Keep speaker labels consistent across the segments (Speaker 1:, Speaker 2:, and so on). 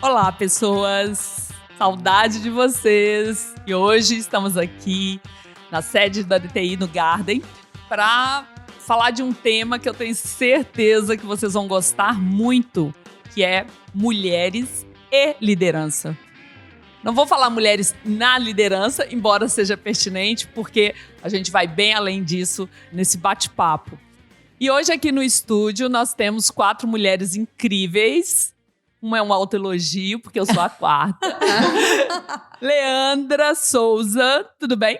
Speaker 1: Olá, pessoas! Saudade de vocês! E hoje estamos aqui na sede da DTI no Garden para falar de um tema que eu tenho certeza que vocês vão gostar muito, que é mulheres e liderança. Não vou falar mulheres na liderança, embora seja pertinente, porque a gente vai bem além disso nesse bate-papo. E hoje aqui no estúdio nós temos 4 mulheres incríveis. Uma é um autoelogio, porque eu sou a quarta. Leandra Souza, tudo bem?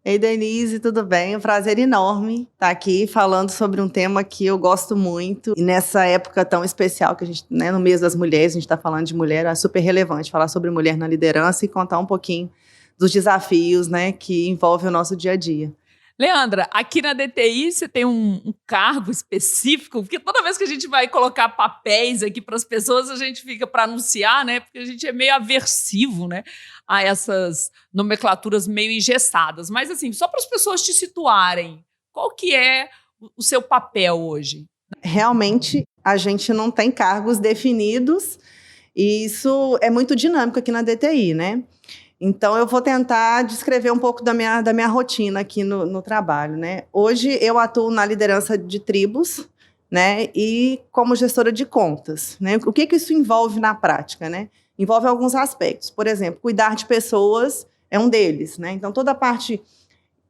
Speaker 2: Ei, Denise, tudo bem? É um prazer enorme estar aqui falando sobre um tema que eu gosto muito. E nessa época tão especial que a gente, no mês das mulheres, a gente está falando de mulher, é super relevante falar sobre mulher na liderança e contar um pouquinho dos desafios, que envolvem o nosso dia a dia.
Speaker 1: Leandra, aqui na DTI você tem um cargo específico, porque toda vez que a gente vai colocar papéis aqui para as pessoas, a gente fica para anunciar, porque a gente é meio aversivo, a essas nomenclaturas meio engessadas. Mas assim, só para as pessoas te situarem, qual que é o seu papel hoje?
Speaker 2: Realmente, a gente não tem cargos definidos e isso é muito dinâmico aqui na DTI, Então, eu vou tentar descrever um pouco da minha rotina aqui no trabalho, Hoje, eu atuo na liderança de tribos, e como gestora de contas, O que isso envolve na prática, Envolve alguns aspectos. Por exemplo, cuidar de pessoas é um deles, Então, toda a parte...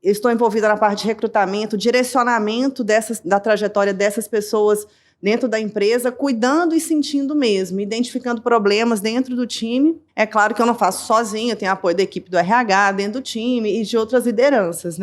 Speaker 2: Eu estou envolvida na parte de recrutamento, direcionamento da trajetória dessas pessoas dentro da empresa, cuidando e sentindo mesmo, identificando problemas dentro do time. É claro que eu não faço sozinha, eu tenho apoio da equipe do RH dentro do time e de outras lideranças,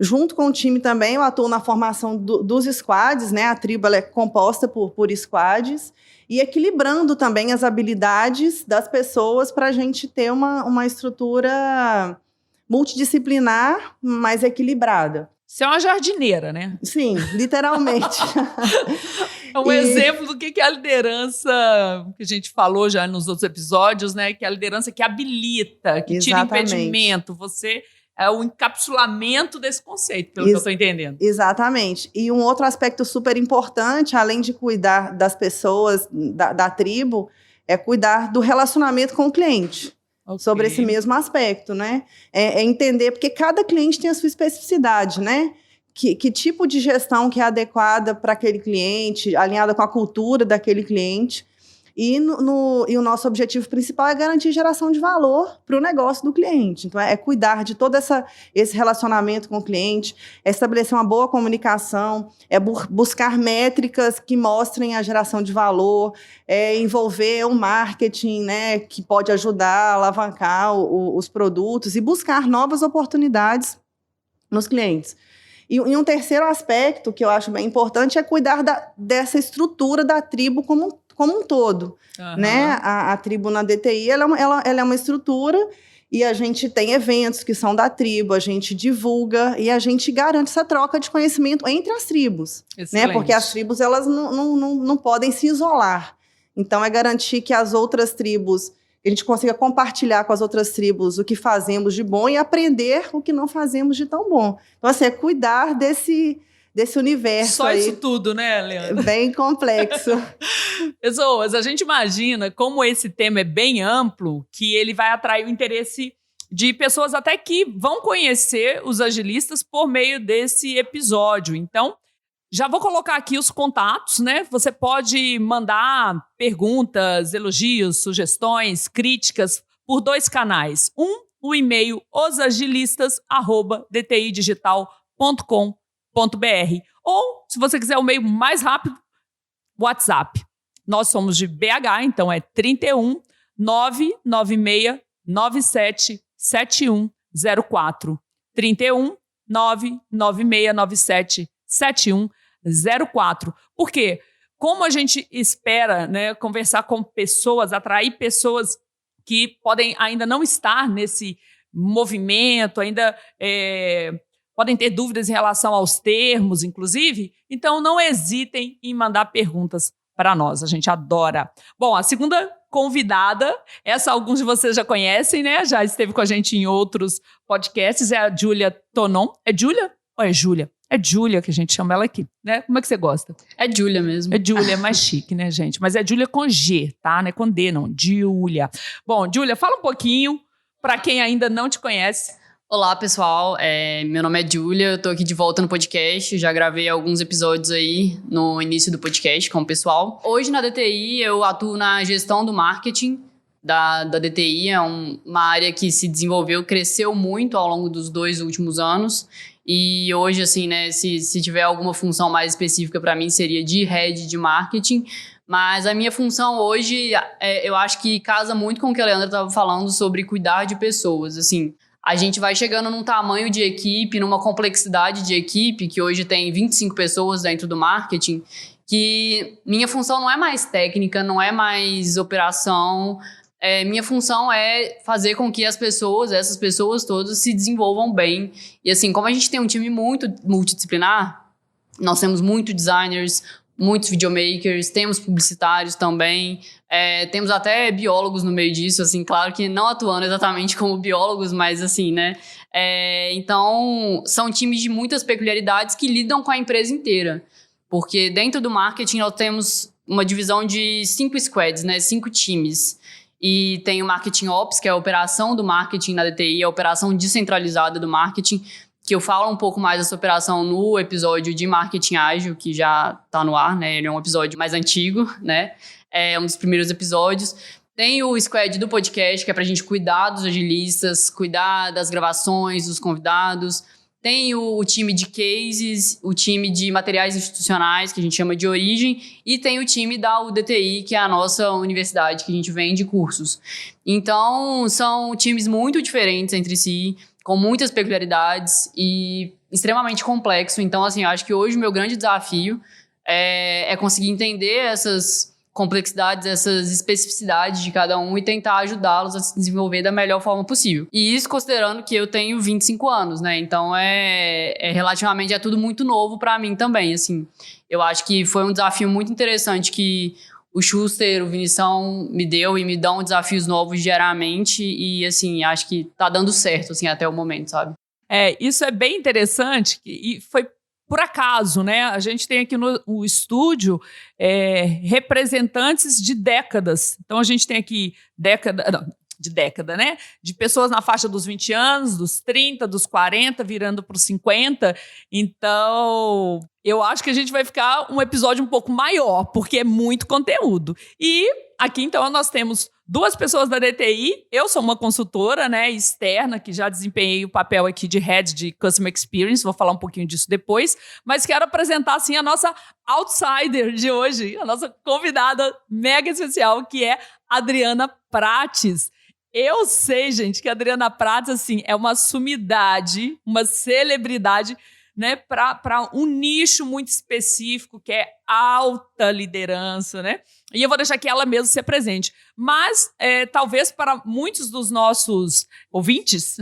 Speaker 2: Junto com o time também, eu atuo na formação dos squads, A tribo ela é composta por squads, e equilibrando também as habilidades das pessoas para a gente ter uma estrutura multidisciplinar, mais equilibrada.
Speaker 1: Você é uma jardineira,
Speaker 2: Sim, literalmente.
Speaker 1: É um exemplo do que é a liderança, que a gente falou já nos outros episódios, que é a liderança que habilita, que tira impedimento. Você é o encapsulamento desse conceito, pelo que eu estou entendendo.
Speaker 2: Exatamente. E um outro aspecto super importante, além de cuidar das pessoas, da tribo, é cuidar do relacionamento com o cliente. Okay. Sobre esse mesmo aspecto, É entender, porque cada cliente tem a sua especificidade, Que tipo de gestão que é adequada para aquele cliente, alinhada com a cultura daquele cliente. E o nosso objetivo principal é garantir geração de valor para o negócio do cliente. Então, é cuidar de todo esse relacionamento com o cliente, é estabelecer uma boa comunicação, é buscar métricas que mostrem a geração de valor, é envolver o marketing, que pode ajudar a alavancar os produtos e buscar novas oportunidades nos clientes. E um terceiro aspecto que eu acho bem importante é cuidar dessa estrutura da tribo como um todo, A tribo na DTI, ela é uma estrutura e a gente tem eventos que são da tribo, a gente divulga e a gente garante essa troca de conhecimento entre as tribos, Porque as tribos, elas não podem se isolar. Então, é garantir que as outras tribos, a gente consiga compartilhar com as outras tribos o que fazemos de bom e aprender o que não fazemos de tão bom. Então, assim, é cuidar desse universo.
Speaker 1: Só
Speaker 2: aí.
Speaker 1: Isso tudo, Leandro?
Speaker 2: Bem complexo.
Speaker 1: Pessoas, a gente imagina como esse tema é bem amplo, que ele vai atrair o interesse de pessoas até que vão conhecer os agilistas por meio desse episódio. Então, já vou colocar aqui os contatos, Você pode mandar perguntas, elogios, sugestões, críticas por 2 canais. O e-mail osagilistas@dtidigital.com.br. Ou, se você quiser o meio mais rápido, WhatsApp. Nós somos de BH, então é 31 996 97 7104. 31 996 97 7104. Por quê? Como a gente espera, conversar com pessoas, atrair pessoas que podem ainda não estar nesse movimento, ainda podem ter dúvidas em relação aos termos, inclusive, então não hesitem em mandar perguntas para nós, a gente adora. Bom, a segunda convidada, essa alguns de vocês já conhecem, Já esteve com a gente em outros podcasts, é a Júlia Tonon. É Júlia ou é Júlia? É Júlia que a gente chama ela aqui, né? Como é que você gosta?
Speaker 3: É Júlia mesmo.
Speaker 1: É Júlia, é mais chique, né, gente? Mas é Júlia com G, tá? Não é com D, não. Júlia. Bom, Júlia, fala um pouquinho para quem ainda não te conhece.
Speaker 3: Olá, pessoal. Meu nome é Júlia, eu tô aqui de volta no podcast. Já gravei alguns episódios aí no início do podcast com o pessoal. Hoje na DTI eu atuo na gestão do marketing da DTI. É uma área que se desenvolveu, cresceu muito ao longo dos 2 últimos anos. E hoje, assim, né, se tiver alguma função mais específica para mim, seria de head de marketing. Mas a minha função hoje, eu acho que casa muito com o que a Leandra estava falando sobre cuidar de pessoas. Assim, a gente vai chegando num tamanho de equipe, numa complexidade de equipe, que hoje tem 25 pessoas dentro do marketing, que minha função não é mais técnica, não é mais operação. Minha função é fazer com que essas pessoas todas se desenvolvam bem. E assim, como a gente tem um time muito multidisciplinar, nós temos muitos designers, muitos videomakers, temos publicitários também, temos até biólogos no meio disso, assim, claro que não atuando exatamente como biólogos, mas assim, né? Então, são times de muitas peculiaridades que lidam com a empresa inteira. Porque dentro do marketing nós temos uma divisão de 5 squads, né? 5 times. E tem o Marketing Ops, que é a operação do marketing na DTI, a operação descentralizada do marketing, que eu falo um pouco mais dessa operação no episódio de Marketing Ágil, que já está no ar, né? Ele é um episódio mais antigo, né? É um dos primeiros episódios. Tem o squad do podcast, que é para a gente cuidar dos agilistas, cuidar das gravações, dos convidados. Tem o time de cases, o time de materiais institucionais, que a gente chama de origem, e tem o time da UDTI, que é a nossa universidade, que a gente vende cursos. Então, são times muito diferentes entre si, com muitas peculiaridades e extremamente complexo. Então, assim, eu acho que hoje o meu grande desafio é conseguir entender essas complexidades, essas especificidades de cada um e tentar ajudá-los a se desenvolver da melhor forma possível. E isso considerando que eu tenho 25 anos, né? Então, relativamente tudo muito novo para mim também, assim. Eu acho que foi um desafio muito interessante que o Schuster, o Vinição me deu e me dão desafios novos diariamente e, assim, acho que tá dando certo, assim, até o momento, sabe?
Speaker 1: Isso é bem interessante e foi por acaso, né? A gente tem aqui no estúdio representantes de décadas. Então, a gente tem aqui década, né? De pessoas na faixa dos 20 anos, dos 30, dos 40, virando para os 50. Então, eu acho que a gente vai ficar um episódio um pouco maior, porque é muito conteúdo. E aqui, então, nós temos 2 pessoas da DTI. Eu sou uma consultora, né, externa, que já desempenhei o papel aqui de Head de Customer Experience. Vou falar um pouquinho disso depois. Mas quero apresentar, assim, a nossa outsider de hoje, a nossa convidada mega especial, que é Adriana Prates. Eu sei, gente, que a Adriana Prates, assim, é uma sumidade, uma celebridade, né, para um nicho muito específico, que é alta liderança, né? E eu vou deixar que ela mesma se apresente. Mas, talvez para muitos dos nossos ouvintes,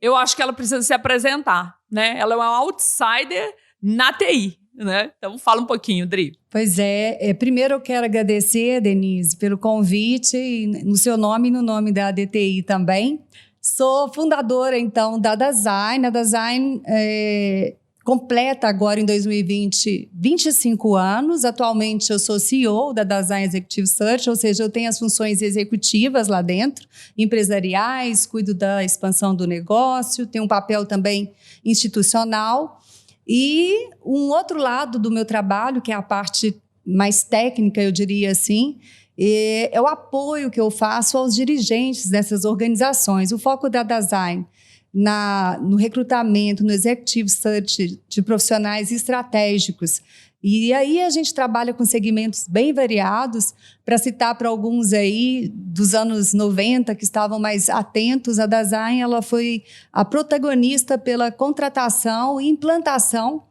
Speaker 1: eu acho que ela precisa se apresentar, né? Ela é uma outsider na TI, né? Então, fala um pouquinho, Dri.
Speaker 4: Pois primeiro eu quero agradecer, Denise, pelo convite, no seu nome e no nome da DTI também. Sou fundadora, então, da Dasein. A Dasein completa agora, em 2020, 25 anos. Atualmente, eu sou CEO da Dasein Executive Search, ou seja, eu tenho as funções executivas lá dentro, empresariais, cuido da expansão do negócio, tenho um papel também institucional. E um outro lado do meu trabalho, que é a parte mais técnica, eu diria assim, é o apoio que eu faço aos dirigentes dessas organizações. O foco da Dasein no recrutamento, no executive search de profissionais estratégicos. E aí a gente trabalha com segmentos bem variados. Para citar para alguns aí dos anos 90 que estavam mais atentos, a Dasein ela foi a protagonista pela contratação e implantação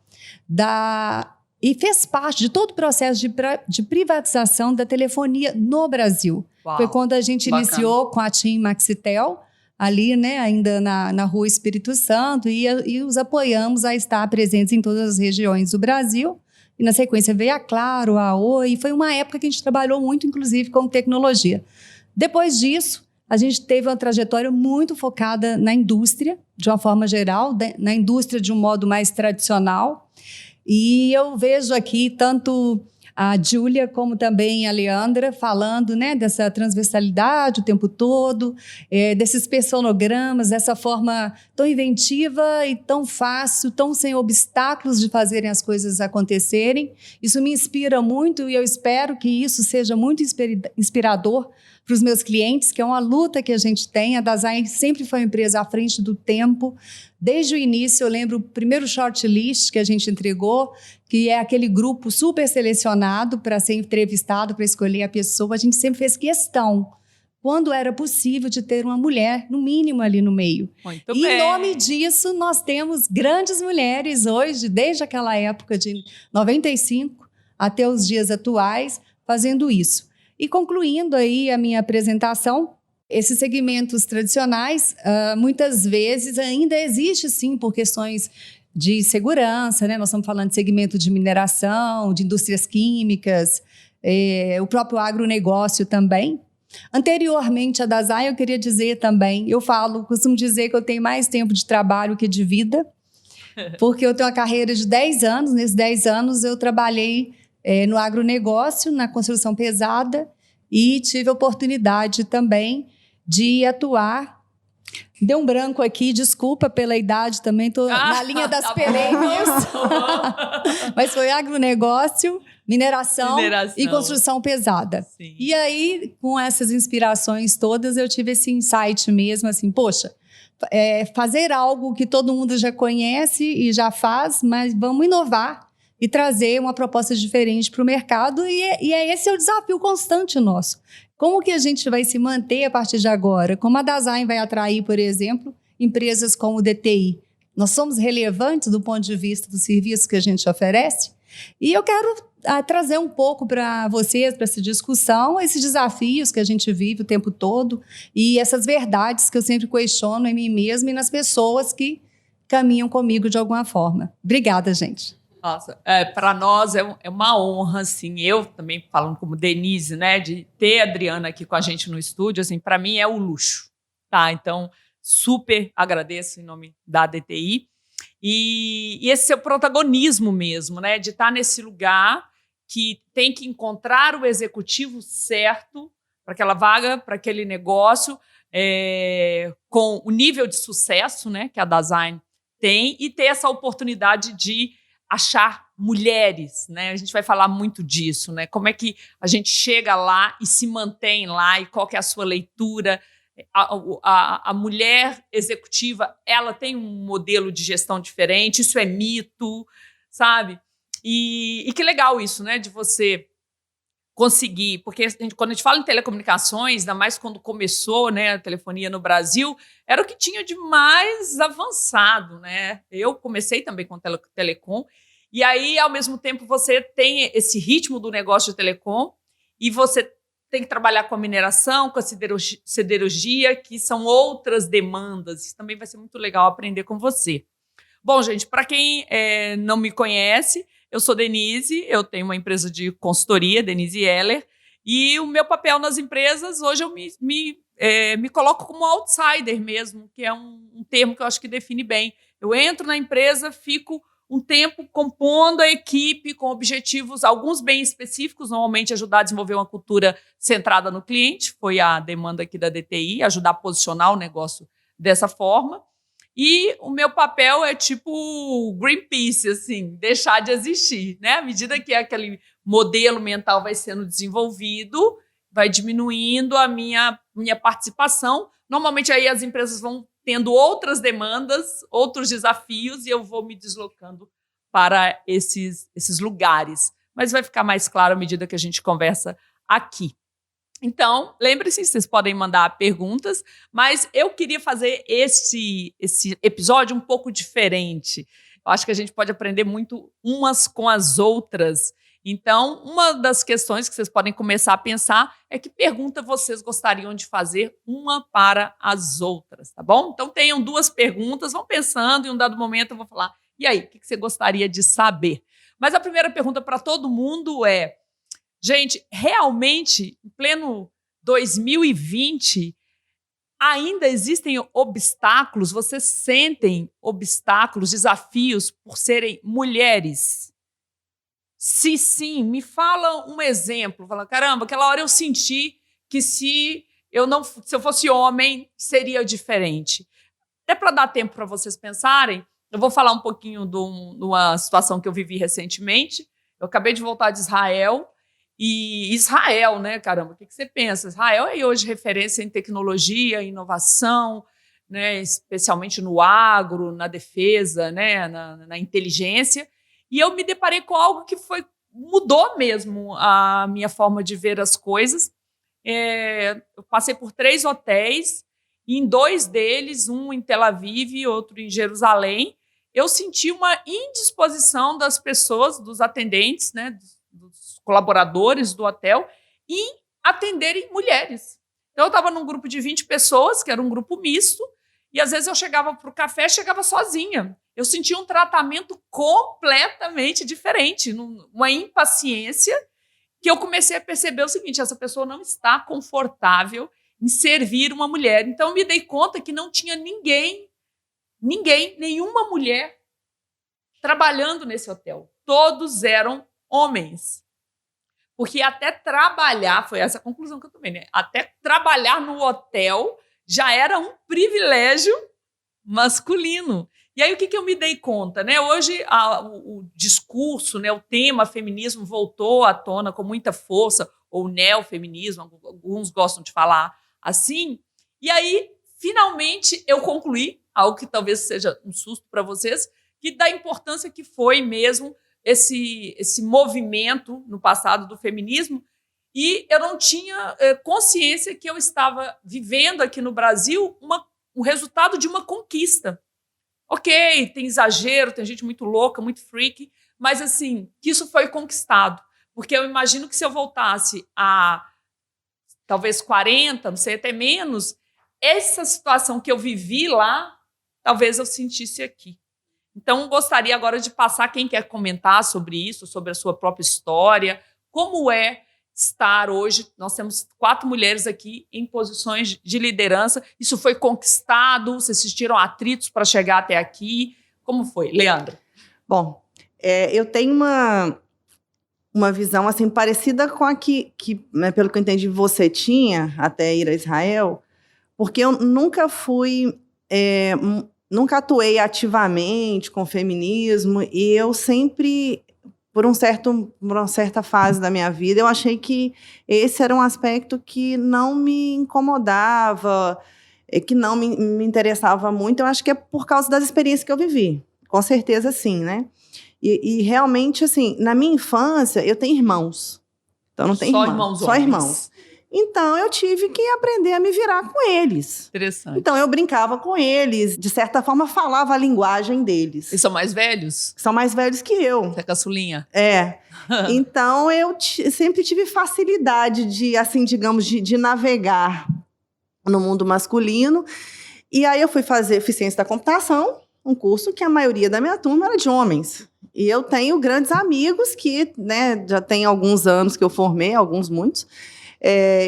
Speaker 4: e fez parte de todo o processo de privatização da telefonia no Brasil.
Speaker 1: Uau,
Speaker 4: foi quando a gente iniciou com a TIM Maxitel, ali, né, ainda na Rua Espírito Santo, e os apoiamos a estar presentes em todas as regiões do Brasil. E na sequência veio a Claro, a Oi, e foi uma época que a gente trabalhou muito, inclusive, com tecnologia. Depois disso, a gente teve uma trajetória muito focada na indústria, de uma forma geral, na indústria de um modo mais tradicional. E eu vejo aqui tanto a Júlia como também a Leandra falando, né, dessa transversalidade o tempo todo, desses personogramas, dessa forma tão inventiva e tão fácil, tão sem obstáculos de fazerem as coisas acontecerem. Isso me inspira muito e eu espero que isso seja muito inspirador para os meus clientes, que é uma luta que a gente tem. A Dasein sempre foi uma empresa à frente do tempo. Desde o início, eu lembro o primeiro shortlist que a gente entregou, que é aquele grupo super selecionado para ser entrevistado, para escolher a pessoa. A gente sempre fez questão, quando era possível, de ter uma mulher, no mínimo, ali no meio.
Speaker 1: Muito
Speaker 4: e
Speaker 1: bem.
Speaker 4: em nome disso, nós temos grandes mulheres hoje, desde aquela época de 95 até os dias atuais, fazendo isso. E concluindo aí a minha apresentação, esses segmentos tradicionais, muitas vezes ainda existe sim por questões de segurança, né? Nós estamos falando de segmento de mineração, de indústrias químicas, o próprio agronegócio também. Anteriormente à Dasein, eu queria dizer também, costumo dizer que eu tenho mais tempo de trabalho que de vida, porque eu tenho uma carreira de 10 anos, nesses 10 anos eu trabalhei no agronegócio, na construção pesada, e tive a oportunidade também de atuar. Deu um branco aqui, desculpa pela idade também, estou na linha das pereias. Mas foi agronegócio, mineração e construção pesada.
Speaker 1: Sim.
Speaker 4: E aí, com essas inspirações todas, eu tive esse insight mesmo, assim, poxa, fazer algo que todo mundo já conhece e já faz, mas vamos inovar e trazer uma proposta diferente para o mercado, e esse é o desafio constante nosso. Como que a gente vai se manter a partir de agora? Como a Dasein vai atrair, por exemplo, empresas como o DTI? Nós somos relevantes do ponto de vista do serviço que a gente oferece? E eu quero trazer um pouco para vocês, para essa discussão, esses desafios que a gente vive o tempo todo e essas verdades que eu sempre questiono em mim mesma e nas pessoas que caminham comigo de alguma forma. Obrigada, gente.
Speaker 1: Nossa, para nós é uma honra, assim, eu também falando como Denise, né, de ter a Adriana aqui com a gente no estúdio, assim, para mim é um luxo, tá? Então, super agradeço em nome da DTI e esse seu protagonismo mesmo, né, de estar nesse lugar que tem que encontrar o executivo certo para aquela vaga, para aquele negócio, com o nível de sucesso, né, que a Dasein tem, e ter essa oportunidade de achar mulheres, né? A gente vai falar muito disso, né? Como é que a gente chega lá e se mantém lá, e qual que é a sua leitura? A mulher executiva, ela tem um modelo de gestão diferente, isso é mito, sabe? E que legal isso, né? De você conseguir, porque quando a gente fala em telecomunicações, ainda mais quando começou, né, a telefonia no Brasil, era o que tinha de mais avançado, né? Eu comecei também com telecom, e aí, ao mesmo tempo, você tem esse ritmo do negócio de telecom, e você tem que trabalhar com a mineração, com a siderurgia, que são outras demandas. Isso também vai ser muito legal aprender com você. Bom, gente, para quem não me conhece, eu sou Denise, eu tenho uma empresa de consultoria, Denise Heller, e o meu papel nas empresas, hoje eu me coloco como outsider mesmo, que é um termo que eu acho que define bem. Eu entro na empresa, fico um tempo compondo a equipe com objetivos, alguns bem específicos, normalmente ajudar a desenvolver uma cultura centrada no cliente, foi a demanda aqui da DTI, ajudar a posicionar o negócio dessa forma. E o meu papel é tipo Greenpeace, assim, deixar de existir, né? À medida que aquele modelo mental vai sendo desenvolvido, vai diminuindo a minha participação. Normalmente aí as empresas vão tendo outras demandas, outros desafios, e eu vou me deslocando para esses lugares. Mas vai ficar mais claro à medida que a gente conversa aqui. Então, lembre-se, vocês podem mandar perguntas, mas eu queria fazer esse episódio um pouco diferente. Eu acho que a gente pode aprender muito umas com as outras. Então, uma das questões que vocês podem começar a pensar é que pergunta vocês gostariam de fazer uma para as outras, tá bom? Então, tenham 2 perguntas, vão pensando, em um dado momento eu vou falar, e aí, o que você gostaria de saber? Mas a primeira pergunta para todo mundo é, gente, realmente, em pleno 2020, ainda existem obstáculos? Vocês sentem obstáculos, desafios por serem mulheres? Se sim, me fala um exemplo. Fala, caramba, aquela hora eu senti que se eu fosse homem, seria diferente. Até para dar tempo para vocês pensarem, eu vou falar um pouquinho de uma situação que eu vivi recentemente. Eu acabei de voltar de Israel. E Israel, né, caramba, o que você pensa? Israel é hoje referência em tecnologia, inovação, né, especialmente no agro, na defesa, né, na inteligência. E eu me deparei com algo que mudou mesmo a minha forma de ver as coisas. Eu passei por 3 hotéis, e em 2 deles, um em Tel Aviv e outro em Jerusalém, eu senti uma indisposição das pessoas, dos atendentes, né, dos colaboradores do hotel, em atenderem mulheres. Então, eu estava num grupo de 20 pessoas, que era um grupo misto, e às vezes eu chegava para o café, chegava sozinha. Eu sentia um tratamento completamente diferente, uma impaciência, que eu comecei a perceber o seguinte: essa pessoa não está confortável em servir uma mulher. Então, eu me dei conta que não tinha nenhuma mulher trabalhando nesse hotel. Todos eram homens. Porque até trabalhar, foi essa a conclusão que eu tomei, né? Até trabalhar no hotel já era um privilégio masculino. E aí, o que eu me dei conta, né? Hoje, o discurso, né, o tema feminismo voltou à tona com muita força, ou neofeminismo, alguns gostam de falar assim. E aí, finalmente, eu concluí, algo que talvez seja um susto para vocês, que da importância que foi mesmo esse movimento no passado do feminismo, e eu não tinha consciência que eu estava vivendo aqui no Brasil o resultado de uma conquista. Ok, tem exagero, tem gente muito louca, muito freak, mas assim, que isso foi conquistado. Porque eu imagino que se eu voltasse a talvez 40, não sei, até menos, essa situação que eu vivi lá, talvez eu sentisse aqui. Então, gostaria agora de passar, quem quer comentar sobre isso, sobre a sua própria história, como é estar hoje. Nós temos 4 mulheres aqui em posições de liderança. Isso foi conquistado? Vocês assistiram atritos para chegar até aqui? Como foi, Leandra?
Speaker 2: Bom, eu tenho uma visão assim parecida com a que né, pelo que eu entendi, você tinha até ir a Israel, porque eu nunca fui... nunca atuei ativamente com o feminismo, e eu sempre, por uma certa fase da minha vida, eu achei que esse era um aspecto que não me incomodava, que não me interessava muito. Eu acho que é por causa das experiências que eu vivi. Com certeza, sim, né? E realmente, assim, na minha infância, eu tenho irmãos. Então, não tenho irmãos. Só irmãos. Então, eu tive que aprender a me virar com eles.
Speaker 1: Interessante.
Speaker 2: Então, eu brincava com eles, de certa forma, falava a linguagem deles.
Speaker 1: Eles são mais velhos?
Speaker 2: São mais velhos que eu.
Speaker 1: Você é caçulinha?
Speaker 2: Então, eu sempre tive facilidade de, assim, digamos, de navegar no mundo masculino. E aí, eu fiz ciência da computação, um curso que a maioria da minha turma era de homens. E eu tenho grandes amigos que, né, já tem alguns anos que eu formei, muitos,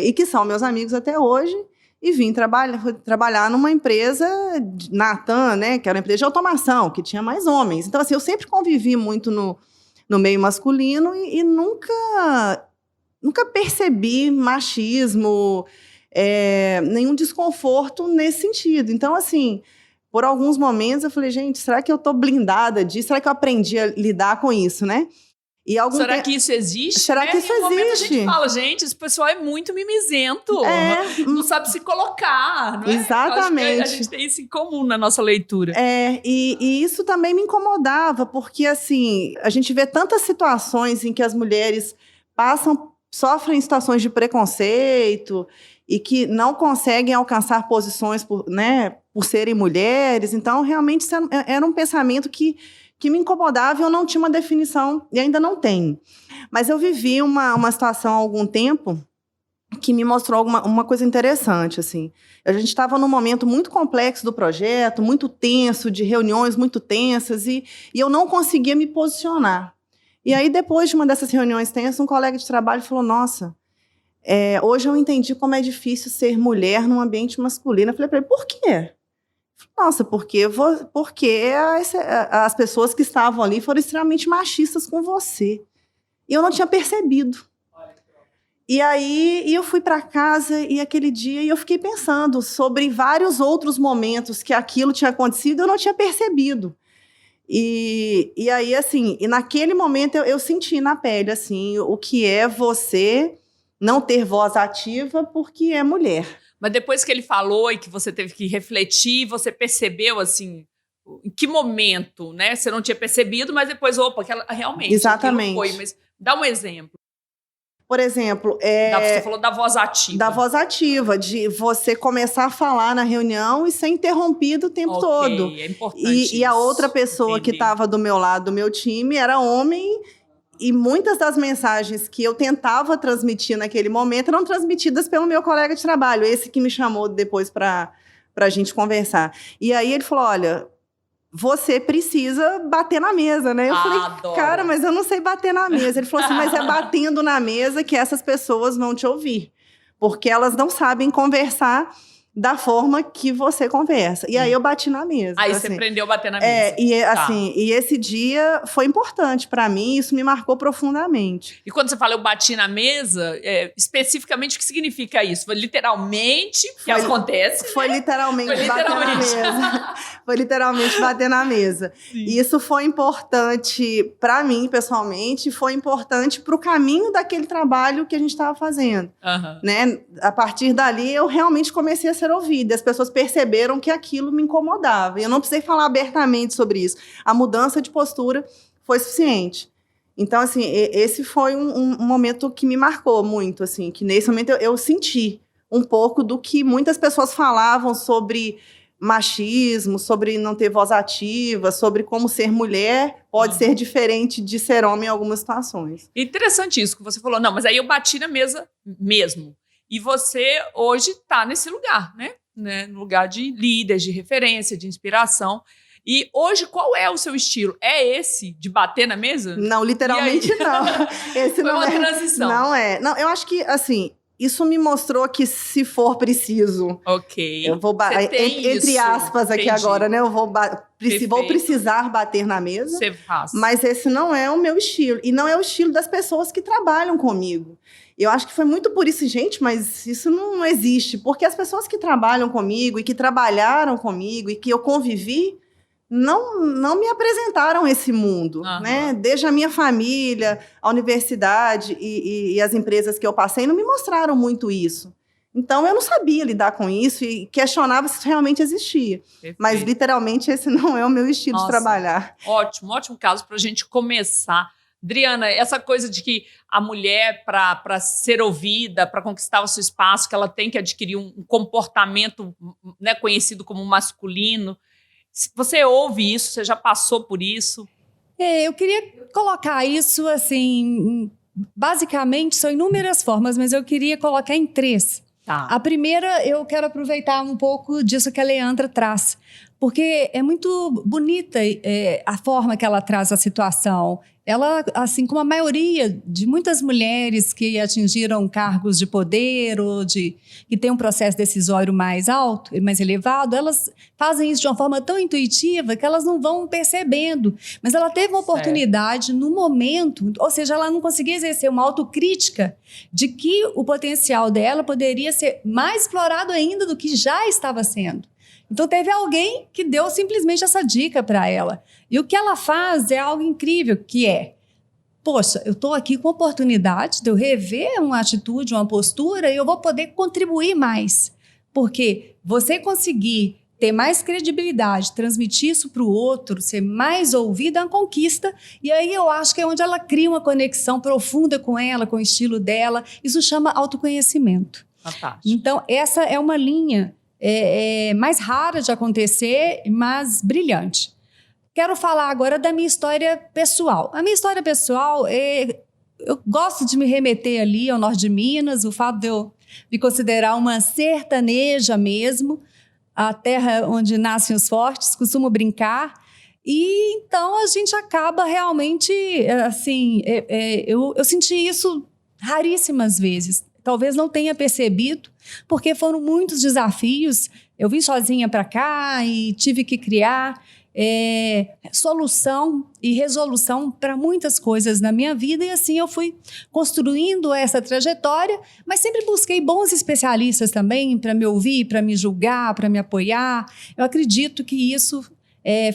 Speaker 2: e que são meus amigos até hoje, e vim trabalhar numa empresa, Natan, né, que era uma empresa de automação, que tinha mais homens. Então, assim, eu sempre convivi muito no meio masculino e nunca percebi machismo, nenhum desconforto nesse sentido. Então, assim, por alguns momentos eu falei, gente, será que eu estou blindada disso? Será que eu aprendi a lidar com isso, né?
Speaker 1: Será que isso existe?
Speaker 2: Será que isso existe?
Speaker 1: A gente fala, gente, esse pessoal é muito mimizento. Não sabe se colocar, não é?
Speaker 2: Exatamente.
Speaker 1: A gente tem isso em comum na nossa leitura.
Speaker 2: E isso também me incomodava, porque, assim, a gente vê tantas situações em que as mulheres sofrem situações de preconceito e que não conseguem alcançar posições por serem mulheres. Então, realmente, era um pensamento que me incomodava, e eu não tinha uma definição, e ainda não tenho. Mas eu vivi uma situação há algum tempo que me mostrou uma coisa interessante. Assim. A gente estava num momento muito complexo do projeto, muito tenso, de reuniões muito tensas, e eu não conseguia me posicionar. E aí, depois de uma dessas reuniões tensas, um colega de trabalho falou, nossa, Hoje eu entendi como é difícil ser mulher num ambiente masculino. Eu falei para ele, por quê? Nossa, porque as pessoas que estavam ali foram extremamente machistas com você. E eu não tinha percebido. E aí eu fui para casa e aquele dia eu fiquei pensando sobre vários outros momentos que aquilo tinha acontecido e eu não tinha percebido. E aí, assim, naquele momento eu senti na pele, assim, o que é você não ter voz ativa porque é mulher.
Speaker 1: Mas depois que ele falou e que você teve que refletir, você percebeu, assim, em que momento, né? Você não tinha percebido, mas depois, opa, realmente,
Speaker 2: exatamente.
Speaker 1: Foi. Mas dá um exemplo.
Speaker 2: Por exemplo...
Speaker 1: Você falou da voz ativa.
Speaker 2: Da voz ativa, de você começar a falar na reunião e ser interrompido o tempo todo.
Speaker 1: É importante
Speaker 2: e a outra pessoa que estava do meu lado, do meu time, era homem, e muitas das mensagens que eu tentava transmitir naquele momento eram transmitidas pelo meu colega de trabalho, esse que me chamou depois para a gente conversar. E aí ele falou, olha... Você precisa bater na mesa, né? Eu falei, cara, mas eu não sei bater na mesa. Ele falou assim, mas é batendo na mesa que essas pessoas vão te ouvir. Porque elas não sabem conversar da forma que você conversa. E aí eu bati na mesa.
Speaker 1: Aí assim, você aprendeu a bater na mesa.
Speaker 2: E esse dia foi importante para mim, isso me marcou profundamente.
Speaker 1: E quando você fala eu bati na mesa, especificamente o que significa isso? Foi literalmente, que acontece,
Speaker 2: Foi literalmente bater na mesa. Foi literalmente bater na mesa. Sim. E isso foi importante para mim, pessoalmente, foi importante para o caminho daquele trabalho que a gente estava fazendo. Né? A partir dali, eu realmente comecei a ser ouvida. As pessoas perceberam que aquilo me incomodava. E eu não precisei falar abertamente sobre isso. A mudança de postura foi suficiente. Então, assim, esse foi um momento que me marcou muito, assim, que nesse momento eu senti um pouco do que muitas pessoas falavam sobre machismo, sobre não ter voz ativa, sobre como ser mulher pode ser diferente de ser homem em algumas situações.
Speaker 1: Interessante isso que você falou. Não, mas aí eu bati na mesa mesmo. E você hoje está nesse lugar, né? No lugar de líder, de referência, de inspiração. E hoje, qual é o seu estilo? É esse de bater na mesa?
Speaker 2: Não, literalmente não. Esse
Speaker 1: foi
Speaker 2: não
Speaker 1: uma transição.
Speaker 2: Não é. Não, eu acho que, assim... Isso me mostrou que, se for preciso...
Speaker 1: Ok.
Speaker 2: Eu vou... entre aspas aqui agora, né? Eu vou precisar bater na mesa.
Speaker 1: Você faz.
Speaker 2: Mas esse não é o meu estilo. E não é o estilo das pessoas que trabalham comigo. Eu acho que foi muito por isso, gente, mas isso não existe. Porque as pessoas que trabalham comigo e que trabalharam comigo e que eu convivi... Não me apresentaram esse mundo, né? Desde a minha família, a universidade e as empresas que eu passei não me mostraram muito isso. Então, eu não sabia lidar com isso e questionava se isso realmente existia. Perfeito. Mas, literalmente, esse não é o meu estilo de trabalhar.
Speaker 1: Ótimo caso para a gente começar. Adriana, essa coisa de que a mulher, para ser ouvida, para conquistar o seu espaço, que ela tem que adquirir um comportamento, né, conhecido como masculino. Você ouve isso? Você já passou por isso?
Speaker 4: Eu queria colocar isso, assim, basicamente são inúmeras formas, mas eu queria colocar em 3.
Speaker 1: Tá.
Speaker 4: A primeira, eu quero aproveitar um pouco disso que a Leandra traz, porque é muito bonita a forma que ela traz a situação. Ela, assim como a maioria de muitas mulheres que atingiram cargos de poder ou que têm um processo decisório mais alto, mais elevado, elas fazem isso de uma forma tão intuitiva que elas não vão percebendo. Mas ela teve uma oportunidade no momento, ou seja, ela não conseguia exercer uma autocrítica de que o potencial dela poderia ser mais explorado ainda do que já estava sendo. Então, teve alguém que deu simplesmente essa dica para ela. E o que ela faz é algo incrível, que é... Poxa, eu estou aqui com a oportunidade de eu rever uma atitude, uma postura, e eu vou poder contribuir mais. Porque você conseguir ter mais credibilidade, transmitir isso para o outro, ser mais ouvido, é uma conquista. E aí eu acho que é onde ela cria uma conexão profunda com ela, com o estilo dela. Isso chama autoconhecimento.
Speaker 1: Fantástico.
Speaker 4: Então, essa é uma linha... mais rara de acontecer, mas brilhante. Quero falar agora da minha história pessoal. A minha história pessoal, eu gosto de me remeter ali ao norte de Minas, o fato de eu me considerar uma sertaneja mesmo, a terra onde nascem os fortes, costumo brincar. E então a gente acaba realmente, assim, eu senti isso raríssimas vezes. talvez não tenha percebido, porque foram muitos desafios. Eu vim sozinha para cá e tive que criar solução e resolução para muitas coisas na minha vida, e assim eu fui construindo essa trajetória, mas sempre busquei bons especialistas também para me ouvir, para me julgar, para me apoiar. Eu acredito que isso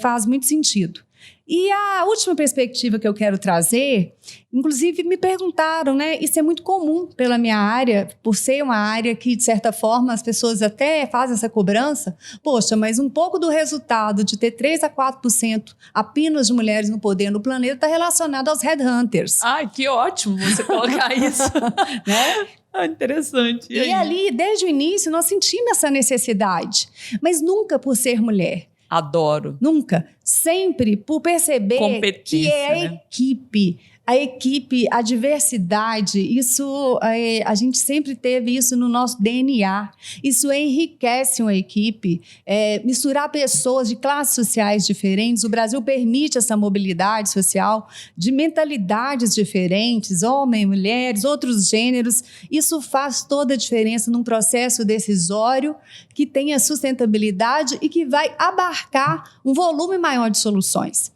Speaker 4: faz muito sentido. E a última perspectiva que eu quero trazer, inclusive me perguntaram, né? Isso é muito comum pela minha área, por ser uma área que, de certa forma, as pessoas até fazem essa cobrança. Poxa, mas um pouco do resultado de ter 3 a 4% apenas de mulheres no poder no planeta está relacionado aos headhunters.
Speaker 1: Ai, que ótimo você colocar isso.
Speaker 4: Né?
Speaker 1: Ah, interessante.
Speaker 4: E ali, desde o início, nós sentimos essa necessidade, mas nunca por ser mulher.
Speaker 1: Adoro.
Speaker 4: Nunca. Sempre por perceber que é a equipe, a diversidade, isso a gente sempre teve isso no nosso DNA. Isso enriquece uma equipe. Misturar pessoas de classes sociais diferentes. O Brasil permite essa mobilidade social de mentalidades diferentes, homens, mulheres, outros gêneros. Isso faz toda a diferença num processo decisório que tenha sustentabilidade e que vai abarcar um volume maior de soluções.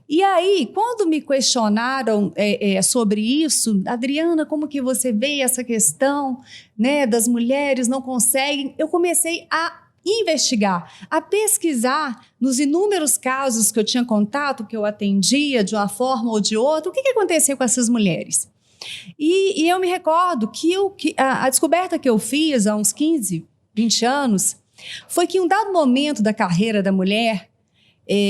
Speaker 4: E aí, quando me questionaram sobre isso, Adriana, como que você vê essa questão, né, das mulheres não conseguem? Eu comecei a investigar, a pesquisar nos inúmeros casos que eu tinha contato, que eu atendia de uma forma ou de outra, o que aconteceu com essas mulheres. E eu me recordo que a descoberta que eu fiz há uns 15, 20 anos, foi que em um dado momento da carreira da mulher,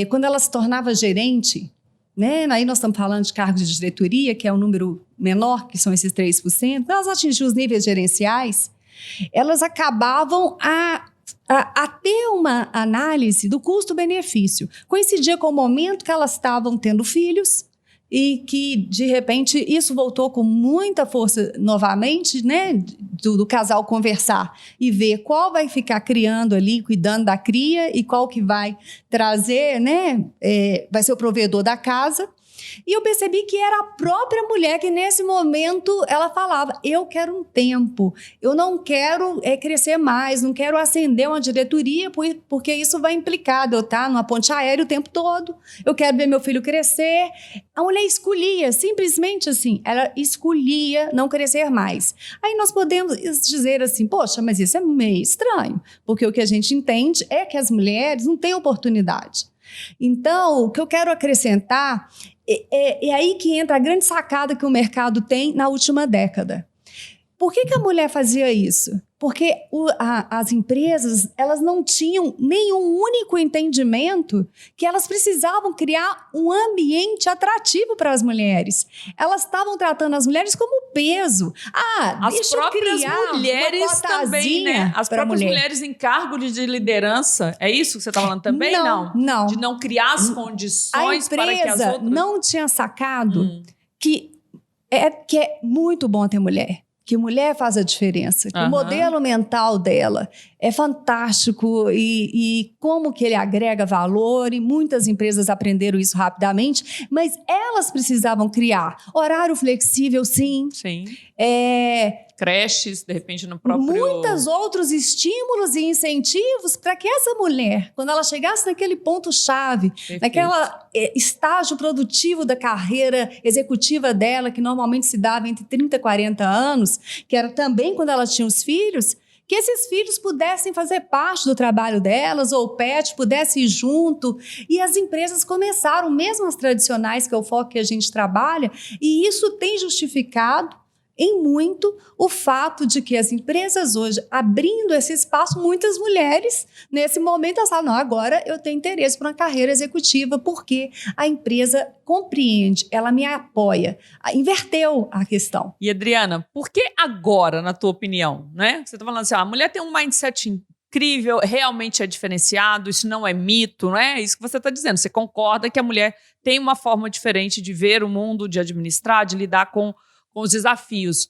Speaker 4: quando ela se tornava gerente, né, aí nós estamos falando de cargos de diretoria, que é um número menor, que são esses 3%, elas atingiam os níveis gerenciais, elas acabavam a ter uma análise do custo-benefício. Coincidia com o momento que elas estavam tendo filhos, e que, de repente, isso voltou com muita força novamente, né, do casal conversar e ver qual vai ficar criando ali, cuidando da cria e qual que vai trazer, né, vai ser o provedor da casa. E eu percebi que era a própria mulher que, nesse momento, ela falava, eu quero um tempo, eu não quero crescer mais, não quero ascender uma diretoria, porque isso vai implicar de eu estar numa ponte aérea o tempo todo, eu quero ver meu filho crescer. A mulher escolhia, simplesmente assim, ela escolhia não crescer mais. Aí nós podemos dizer assim, poxa, mas isso é meio estranho, porque o que a gente entende é que as mulheres não têm oportunidade. Então, o que eu quero acrescentar é aí que entra a grande sacada que o mercado tem na última década. Por que a mulher fazia isso? Porque as empresas, elas não tinham nenhum único entendimento que elas precisavam criar um ambiente atrativo para as mulheres. Elas estavam tratando as mulheres como peso.
Speaker 1: As próprias mulheres também, né? As próprias mulheres em cargo de liderança. É isso que você está falando também?
Speaker 4: Não.
Speaker 1: De não criar as condições para que as outras...
Speaker 4: A empresa não tinha sacado que é muito bom ter mulher. Que mulher faz a diferença, que o modelo mental dela é fantástico e como que ele agrega valor, e muitas empresas aprenderam isso rapidamente, mas elas precisavam criar horário flexível, sim.
Speaker 1: Creches, de repente, no próprio...
Speaker 4: Muitos outros estímulos e incentivos para que essa mulher, quando ela chegasse naquele ponto-chave, naquele estágio produtivo da carreira executiva dela, que normalmente se dava entre 30 e 40 anos, que era também quando ela tinha os filhos, que esses filhos pudessem fazer parte do trabalho delas, ou o PET pudesse ir junto. E as empresas começaram, mesmo as tradicionais, que é o foco que a gente trabalha, e isso tem justificado em muito o fato de que as empresas hoje, abrindo esse espaço, muitas mulheres, nesse momento, elas falam, não, agora eu tenho interesse por uma carreira executiva, porque a empresa compreende, ela me apoia. Inverteu a questão.
Speaker 1: E, Adriana, por que agora, na tua opinião, né? Você está falando assim, a mulher tem um mindset incrível, realmente é diferenciado, isso não é mito, não é isso que você está dizendo. Você concorda que a mulher tem uma forma diferente de ver o mundo, de administrar, de lidar com os desafios.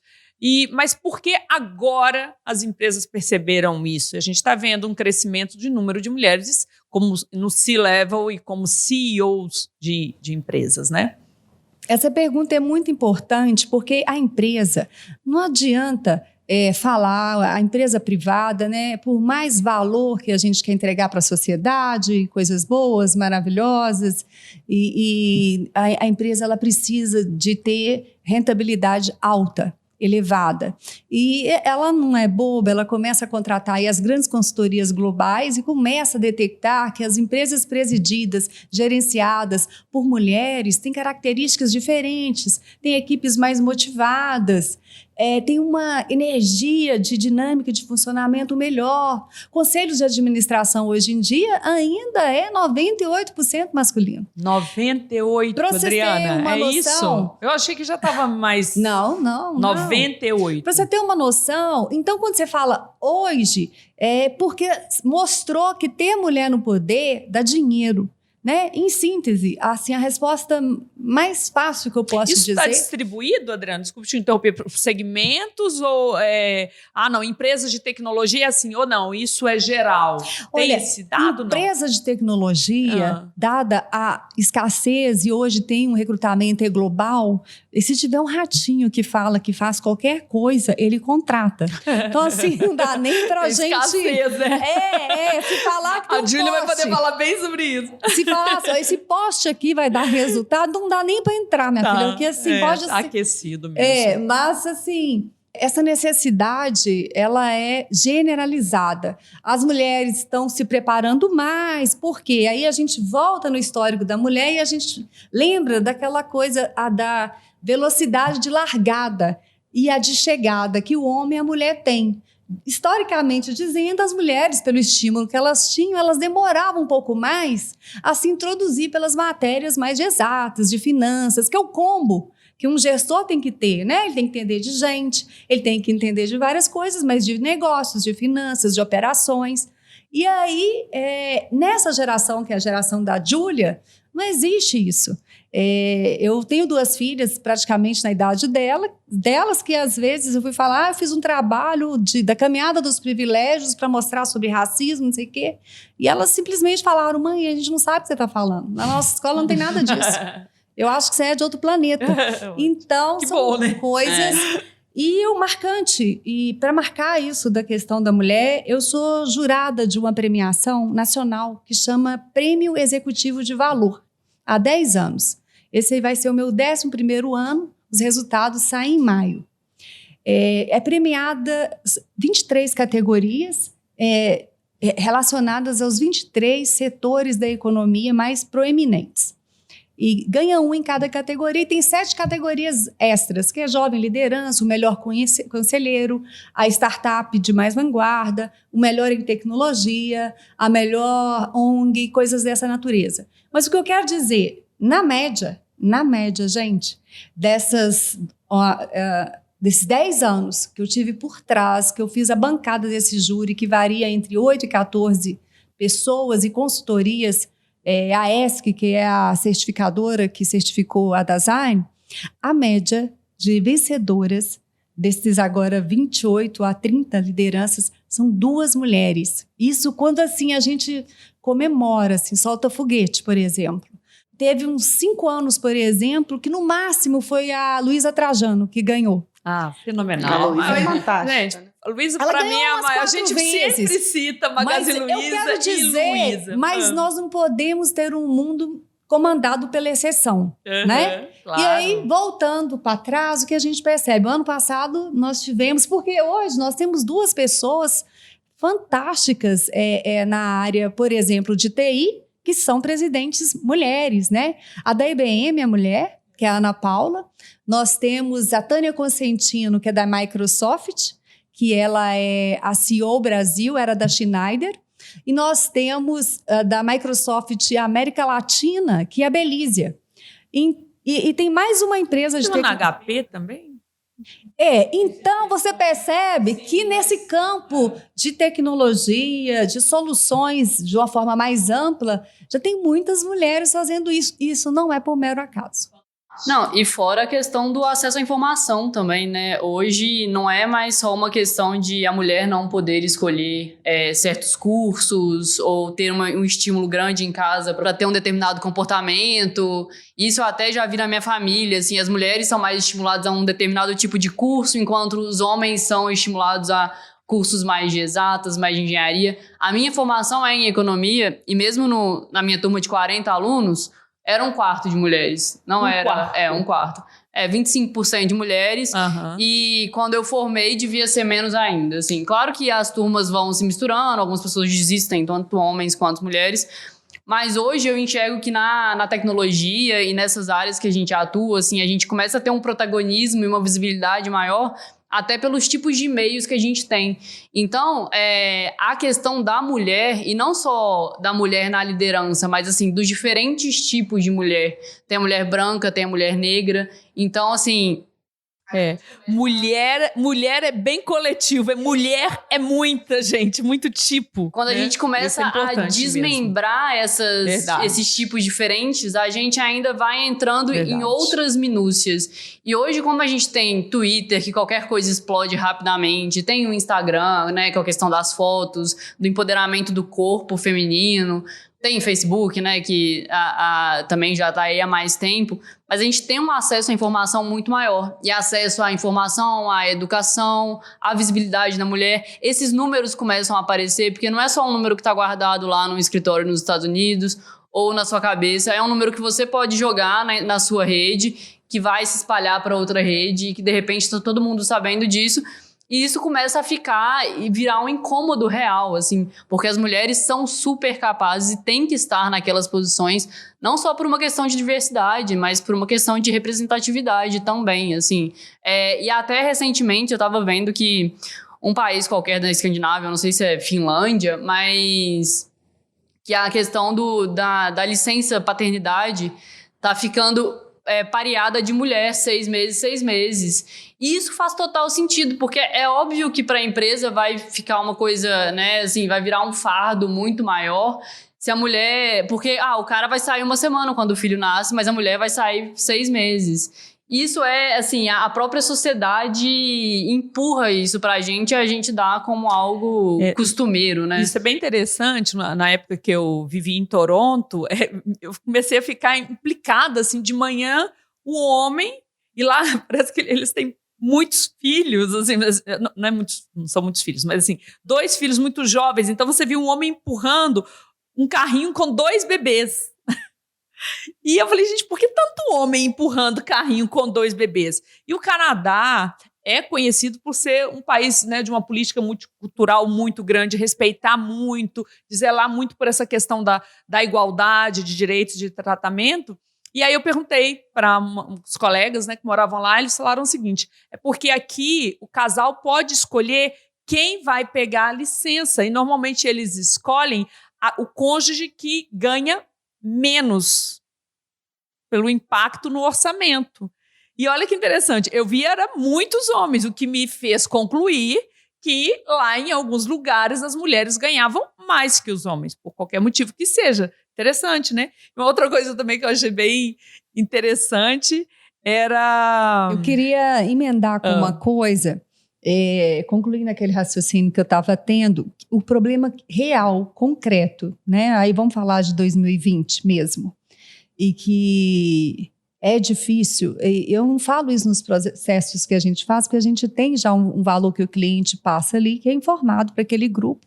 Speaker 1: Mas por que agora as empresas perceberam isso? A gente está vendo um crescimento de número de mulheres como no C-level e como CEOs de empresas, né?
Speaker 4: Essa pergunta é muito importante porque a empresa não adianta falar, a empresa privada, né, por mais valor que a gente quer entregar para a sociedade, coisas boas, maravilhosas, e a empresa ela precisa de ter rentabilidade alta, elevada. E ela não é boba, ela começa a contratar aí as grandes consultorias globais e começa a detectar que as empresas presididas, gerenciadas por mulheres, têm características diferentes, têm equipes mais motivadas, tem uma energia de dinâmica de funcionamento melhor. Conselhos de administração hoje em dia ainda é 98% masculino.
Speaker 1: 98,
Speaker 4: Pra vocês
Speaker 1: Adriana,
Speaker 4: terem uma noção,
Speaker 1: isso? Eu achei que já estava mais...
Speaker 4: Não.
Speaker 1: 98.
Speaker 4: Para você ter uma noção, então quando você fala hoje, é porque mostrou que ter mulher no poder dá dinheiro. Né? Em síntese, assim, a resposta mais fácil que eu posso
Speaker 1: Isso
Speaker 4: dizer...
Speaker 1: está distribuído, Adriana? Desculpe te interromper, por segmentos ou... não, empresas de tecnologia é assim, ou não, isso é geral. Tem
Speaker 4: Olha,
Speaker 1: esse dado, não?
Speaker 4: Empresas de tecnologia, dada a escassez e hoje tem um recrutamento global, e se tiver um ratinho que fala que faz qualquer coisa, ele contrata. Então, assim, não dá nem pra gente...
Speaker 1: Escassez, né?
Speaker 4: Se falar que tem
Speaker 1: A Júlia vai poder falar bem sobre isso.
Speaker 4: Se falar assim, esse poste aqui vai dar resultado, não dá nem para entrar, minha filha. Porque assim, pode ser...
Speaker 1: aquecido mesmo.
Speaker 4: Mas assim, essa necessidade, ela é generalizada. As mulheres estão se preparando mais, por quê? Aí a gente volta no histórico da mulher e a gente lembra daquela coisa da velocidade de largada e a de chegada que o homem e a mulher têm. Historicamente dizendo, as mulheres, pelo estímulo que elas tinham, elas demoravam um pouco mais a se introduzir pelas matérias mais exatas, de finanças, que é o combo que um gestor tem que ter, né? Ele tem que entender de gente, ele tem que entender de várias coisas, mas de negócios, de finanças, de operações. E aí, nessa geração, que é a geração da Júlia, não existe isso. Eu tenho 2 filhas praticamente na idade delas que às vezes eu fui falar, eu fiz um trabalho da caminhada dos privilégios para mostrar sobre racismo, não sei o quê, e elas simplesmente falaram, mãe, a gente não sabe o que você está falando, na nossa escola não tem nada disso, eu acho que você é de outro planeta. Então,
Speaker 1: que
Speaker 4: são
Speaker 1: bom, né?
Speaker 4: coisas... E o marcante, e para marcar isso da questão da mulher, eu sou jurada de uma premiação nacional que chama Prêmio Executivo de Valor, há 10 anos. Esse aí vai ser o meu 11º ano, os resultados saem em maio. É premiada 23 categorias relacionadas aos 23 setores da economia mais proeminentes. E ganha um em cada categoria, e tem 7 categorias extras, que é jovem liderança, o melhor conselheiro, a startup de mais vanguarda, o melhor em tecnologia, a melhor ONG, coisas dessa natureza. Mas o que eu quero dizer, na média, gente, desses 10 anos que eu tive por trás, que eu fiz a bancada desse júri, que varia entre 8 e 14 pessoas e consultorias, a ESC, que é a certificadora que certificou a Dasein, a média de vencedoras desses agora 28 a 30 lideranças são 2 mulheres. Isso quando assim a gente comemora, assim, solta foguete, por exemplo. Teve uns 5 anos, por exemplo, que no máximo foi a Luísa Trajano que ganhou.
Speaker 1: Fenomenal.
Speaker 2: A Luísa é fantástica.
Speaker 1: Gente, a Luísa,
Speaker 4: Ela
Speaker 1: pra mim,
Speaker 4: ganhou umas 4
Speaker 1: a gente
Speaker 4: vezes.
Speaker 1: sempre cita Magazine
Speaker 4: Mas
Speaker 1: Luiza
Speaker 4: eu quero dizer,
Speaker 1: e Luísa.
Speaker 4: mas nós não podemos ter um mundo comandado pela exceção, né?
Speaker 1: Claro.
Speaker 4: E aí, voltando para trás, o que a gente percebe? O ano passado nós tivemos, porque hoje nós temos 2 pessoas fantásticas na área, por exemplo, de TI, que são presidentes mulheres, né? A da IBM é mulher, que é a Ana Paula. Nós temos a Tânia Consentino, que é da Microsoft, que ela é a CEO Brasil, era da Schneider. E nós temos da Microsoft América Latina, que é a Belízia. E tem mais uma empresa de
Speaker 1: na HP também?
Speaker 4: Então você percebe que nesse campo de tecnologia, de soluções de uma forma mais ampla, já tem muitas mulheres fazendo isso. Isso não é por mero acaso.
Speaker 3: Não, e fora a questão do acesso à informação também, né? Hoje não é mais só uma questão de a mulher não poder escolher certos cursos ou ter um estímulo grande em casa para ter um determinado comportamento. Isso eu até já vi na minha família, assim, as mulheres são mais estimuladas a um determinado tipo de curso, enquanto os homens são estimulados a cursos mais de exatas, mais de engenharia. A minha formação é em economia e mesmo na minha turma de 40 alunos, era um quarto de mulheres. Não era...
Speaker 1: Quarto.
Speaker 3: Um quarto. 25% de mulheres.
Speaker 1: Aham.
Speaker 3: E quando eu formei, devia ser menos ainda. Assim, claro que as turmas vão se misturando, algumas pessoas desistem, tanto homens quanto mulheres. Mas hoje eu enxergo que na tecnologia e nessas áreas que a gente atua, assim, a gente começa a ter um protagonismo e uma visibilidade maior, até pelos tipos de meios que a gente tem. Então, a questão da mulher, e não só da mulher na liderança, mas assim, dos diferentes tipos de mulher. Tem a mulher branca, tem a mulher negra. Então, assim...
Speaker 1: Mulher é bem coletivo. Mulher é muita gente, muito tipo.
Speaker 3: Quando a gente começa a desmembrar esses tipos diferentes, a gente ainda vai entrando em outras minúcias. E hoje, como a gente tem Twitter, que qualquer coisa explode rapidamente, tem o Instagram, né, que é a questão das fotos, do empoderamento do corpo feminino, tem Facebook, né, que também já está aí há mais tempo, mas a gente tem um acesso à informação muito maior. E acesso à informação, à educação, à visibilidade da mulher. Esses números começam a aparecer, porque não é só um número que está guardado lá no escritório nos Estados Unidos ou na sua cabeça, é um número que você pode jogar na sua rede, que vai se espalhar para outra rede, e que de repente está todo mundo sabendo disso. E isso começa a ficar e virar um incômodo real, assim, porque as mulheres são super capazes e têm que estar naquelas posições, não só por uma questão de diversidade, mas por uma questão de representatividade também, assim. E até recentemente eu estava vendo que um país qualquer da Escandinávia, eu não sei se é Finlândia, mas que a questão da licença paternidade tá ficando pareada de mulher, 6 meses, 6 meses. E isso faz total sentido, porque é óbvio que para a empresa vai ficar uma coisa, né, assim, vai virar um fardo muito maior se a mulher... Porque, o cara vai sair 1 semana quando o filho nasce, mas a mulher vai sair 6 meses. Isso assim, a própria sociedade empurra isso pra gente e a gente dá como algo costumeiro, né?
Speaker 1: Isso é bem interessante. Na época que eu vivi em Toronto, eu comecei a ficar implicada, assim, de manhã, o homem, e lá parece que eles têm muitos filhos, assim, não são muitos filhos, mas assim, 2 filhos muito jovens, então você viu um homem empurrando um carrinho com 2 bebês. E eu falei, gente, por que tanto homem empurrando carrinho com 2 bebês? E o Canadá é conhecido por ser um país, né, de uma política multicultural muito grande, respeitar muito, zelar muito por essa questão da igualdade de direitos de tratamento. E aí eu perguntei para os colegas, né, que moravam lá, eles falaram o seguinte, é porque aqui o casal pode escolher quem vai pegar a licença, e normalmente eles escolhem o cônjuge que ganha menos pelo impacto no orçamento. E olha que interessante, eu vi era muitos homens, o que me fez concluir que lá em alguns lugares as mulheres ganhavam mais que os homens, por qualquer motivo que seja. Interessante, né? Uma outra coisa também que eu achei bem interessante era...
Speaker 4: Eu queria emendar com uma coisa, concluindo aquele raciocínio que eu estava tendo, o problema real, concreto, né? Aí vamos falar de 2020 mesmo, e que é difícil. Eu não falo isso nos processos que a gente faz, porque a gente tem já um valor que o cliente passa ali, que é informado para aquele grupo,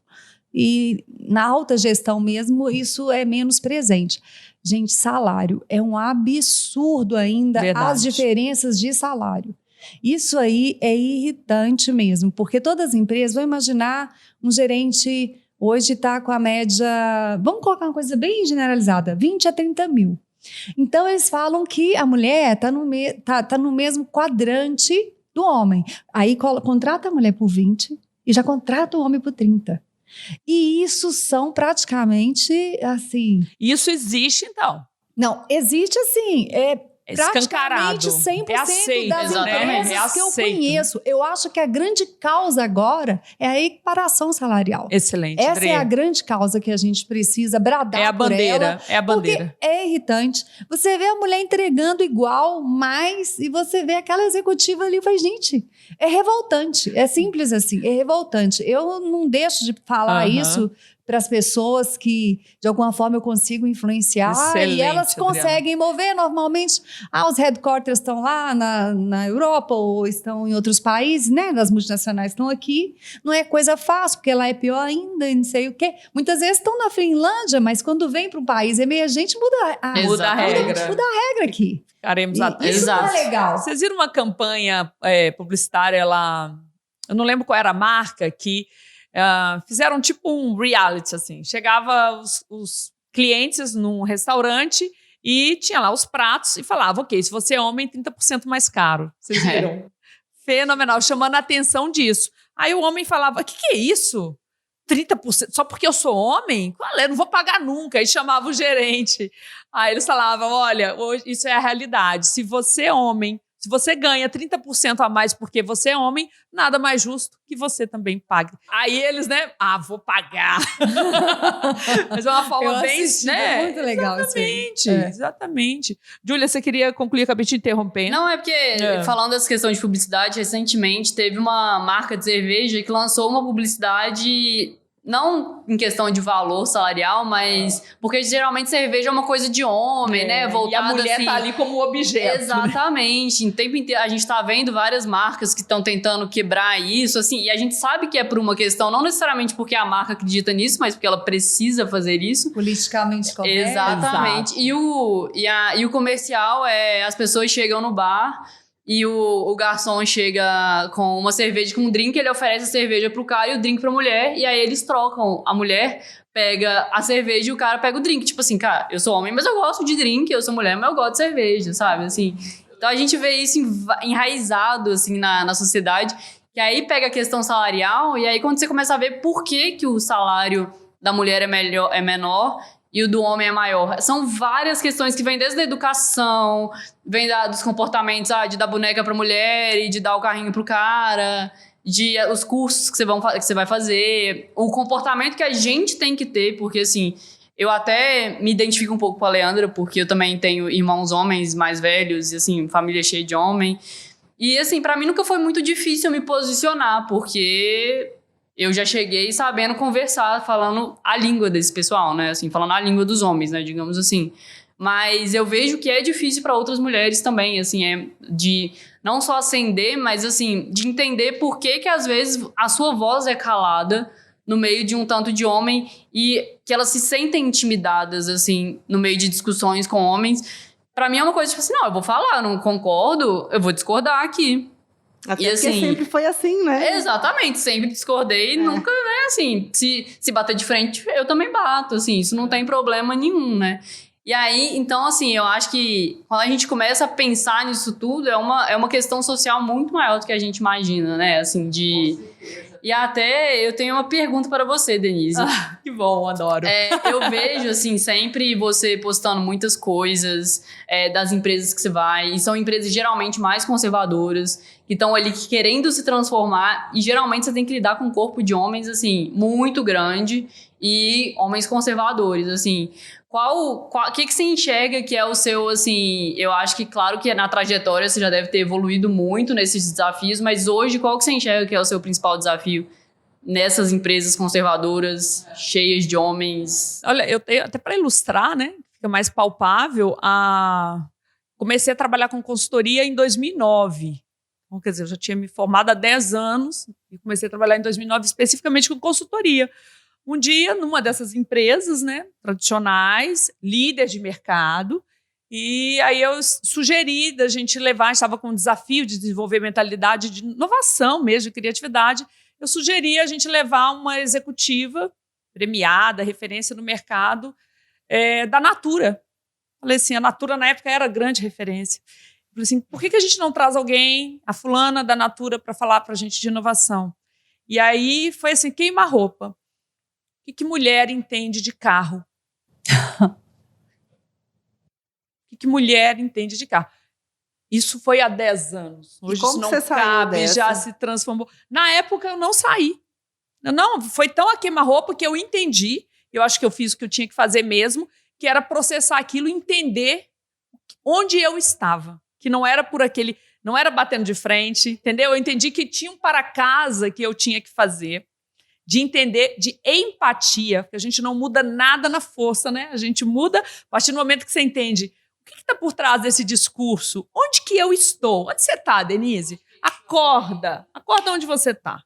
Speaker 4: e na alta gestão mesmo, isso é menos presente. Gente, salário é um absurdo ainda. Verdade. As diferenças de salário. Isso aí é irritante mesmo, porque todas as empresas vão imaginar um gerente hoje está com a média, vamos colocar uma coisa bem generalizada, 20 a 30 mil. Então, eles falam que a mulher está no mesmo quadrante do homem. Aí contrata a mulher por 20 e já contrata o homem por 30. E isso são praticamente assim...
Speaker 1: Isso existe, então?
Speaker 4: Não, existe assim, praticamente 100%
Speaker 1: aceito,
Speaker 4: das empresas que eu conheço. Eu acho que a grande causa agora é a equiparação salarial.
Speaker 1: Excelente,
Speaker 4: Essa
Speaker 1: André.
Speaker 4: é a grande causa que a gente precisa bradar
Speaker 1: É a bandeira,
Speaker 4: por ela,
Speaker 1: é a bandeira.
Speaker 4: porque é irritante. Você vê a mulher entregando igual, mais, e você vê aquela executiva ali e fala, gente, é revoltante. É simples assim, é revoltante. Eu não deixo de falar isso para as pessoas que, de alguma forma, eu consigo influenciar.
Speaker 1: Excelente,
Speaker 4: e elas
Speaker 1: Adriana.
Speaker 4: conseguem mover normalmente. Os headquarters estão lá na Europa ou estão em outros países, né? As multinacionais estão aqui. Não é coisa fácil, porque lá é pior ainda, não sei o quê. Muitas vezes estão na Finlândia, mas quando vem para um país emergente, muda a
Speaker 1: regra.
Speaker 4: Muda a regra aqui.
Speaker 1: Ficaremos atentos.
Speaker 4: Isso não é legal.
Speaker 1: Vocês viram uma campanha publicitária lá? Eu não lembro qual era a marca que fizeram tipo um reality, assim. Chegava os clientes num restaurante e tinha lá os pratos e falava, ok, se você é homem, 30% mais caro. Vocês viram? Fenomenal, chamando a atenção disso. Aí o homem falava, o que é isso? 30%? Só porque eu sou homem? Qual é? Não vou pagar nunca. Aí chamava o gerente. Aí eles falavam, olha, hoje, isso é a realidade. Se você é homem, se você ganha 30% a mais porque você é homem, nada mais justo que você também pague. Aí eles, né? Vou pagar. Mas é uma forma bem...
Speaker 4: É muito legal isso aí.
Speaker 1: Exatamente. Júlia, você queria concluir? Acabei te interrompendo.
Speaker 3: Não, é porque, falando dessa questão de publicidade, recentemente teve uma marca de cerveja que lançou uma publicidade... Não em questão de valor salarial, mas... Porque geralmente cerveja é uma coisa de homem, né? Voltada,
Speaker 1: e a mulher
Speaker 3: assim,
Speaker 1: tá ali como objeto.
Speaker 3: Exatamente. Né? O tempo inteiro a gente tá vendo várias marcas que estão tentando quebrar isso, assim. E a gente sabe que é por uma questão, não necessariamente porque a marca acredita nisso, mas porque ela precisa fazer isso.
Speaker 4: Politicamente correto.
Speaker 3: Exatamente. E o comercial as pessoas chegam no bar... E o garçom chega com uma cerveja, com um drink, ele oferece a cerveja pro cara e o drink pra mulher, e aí eles trocam. A mulher pega a cerveja e o cara pega o drink. Tipo assim, cara, eu sou homem, mas eu gosto de drink, eu sou mulher, mas eu gosto de cerveja, sabe? Assim, então a gente vê isso enraizado, assim, na sociedade, que aí pega a questão salarial, e aí quando você começa a ver por que o salário da mulher é menor... e o do homem é maior. São várias questões que vêm desde a educação, vem dos comportamentos, de dar boneca pra mulher e de dar o carrinho pro cara, os cursos que você vai fazer, o comportamento que a gente tem que ter, porque assim, eu até me identifico um pouco com a Leandra, porque eu também tenho irmãos homens mais velhos, e assim, família cheia de homem. E assim, pra mim nunca foi muito difícil me posicionar, porque... eu já cheguei sabendo conversar, falando a língua desse pessoal, né? Assim, falando a língua dos homens, né? Digamos assim. Mas eu vejo que é difícil para outras mulheres também, assim, de não só ascender, mas, assim, de entender por que às vezes a sua voz é calada no meio de um tanto de homem e que elas se sentem intimidadas, assim, no meio de discussões com homens. Pra mim é uma coisa tipo assim, não, eu vou falar, não concordo, eu vou discordar aqui.
Speaker 2: Até
Speaker 3: e,
Speaker 2: porque
Speaker 3: assim,
Speaker 2: sempre foi assim, né?
Speaker 3: Exatamente, sempre discordei, nunca, né, assim, se bater de frente, eu também bato, assim, isso não tem problema nenhum, né? E aí, então, assim, eu acho que quando a gente começa a pensar nisso tudo, é uma questão social muito maior do que a gente imagina, né, assim, E até eu tenho uma pergunta para você, Denise.
Speaker 1: Que bom, adoro.
Speaker 3: Eu vejo, assim, sempre você postando muitas coisas das empresas que você vai, e são empresas geralmente mais conservadoras, que estão ali querendo se transformar, e geralmente você tem que lidar com um corpo de homens, assim, muito grande, e homens conservadores, assim. O que você enxerga que é o seu, assim, eu acho que, claro que na trajetória você já deve ter evoluído muito nesses desafios, mas hoje qual que você enxerga que é o seu principal desafio nessas empresas conservadoras, cheias de homens?
Speaker 1: Olha, eu tenho, até para ilustrar, né, fica mais palpável, comecei a trabalhar com consultoria em 2009. Então, quer dizer, eu já tinha me formado há 10 anos e comecei a trabalhar em 2009 especificamente com consultoria. Um dia, numa dessas empresas, né, tradicionais, líder de mercado, e aí eu sugeri da gente levar, estava com um desafio de desenvolver mentalidade de inovação mesmo, de criatividade, eu sugeri a gente levar uma executiva premiada, referência no mercado, da Natura. Falei assim, a Natura na época era grande referência. Falei assim, por que a gente não traz alguém, a fulana da Natura, para falar para a gente de inovação? E aí foi assim, queima-roupa. O que mulher entende de carro? O que mulher entende de carro? Isso foi há 10 anos. Hoje
Speaker 2: como
Speaker 1: isso não
Speaker 2: você saiu
Speaker 1: cabe,
Speaker 2: dessa?
Speaker 1: já se transformou. Na época eu não saí. Não, foi tão a queima-roupa que eu entendi, eu acho que eu fiz o que eu tinha que fazer mesmo, que era processar aquilo e entender onde eu estava. Que não era por aquele... Não era batendo de frente, entendeu? Eu entendi que tinha um para casa que eu tinha que fazer, de entender, de empatia, porque a gente não muda nada na força, né? A gente muda a partir do momento que você entende o que está por trás desse discurso. Onde que eu estou? Onde você está, Denise? Acorda onde você está.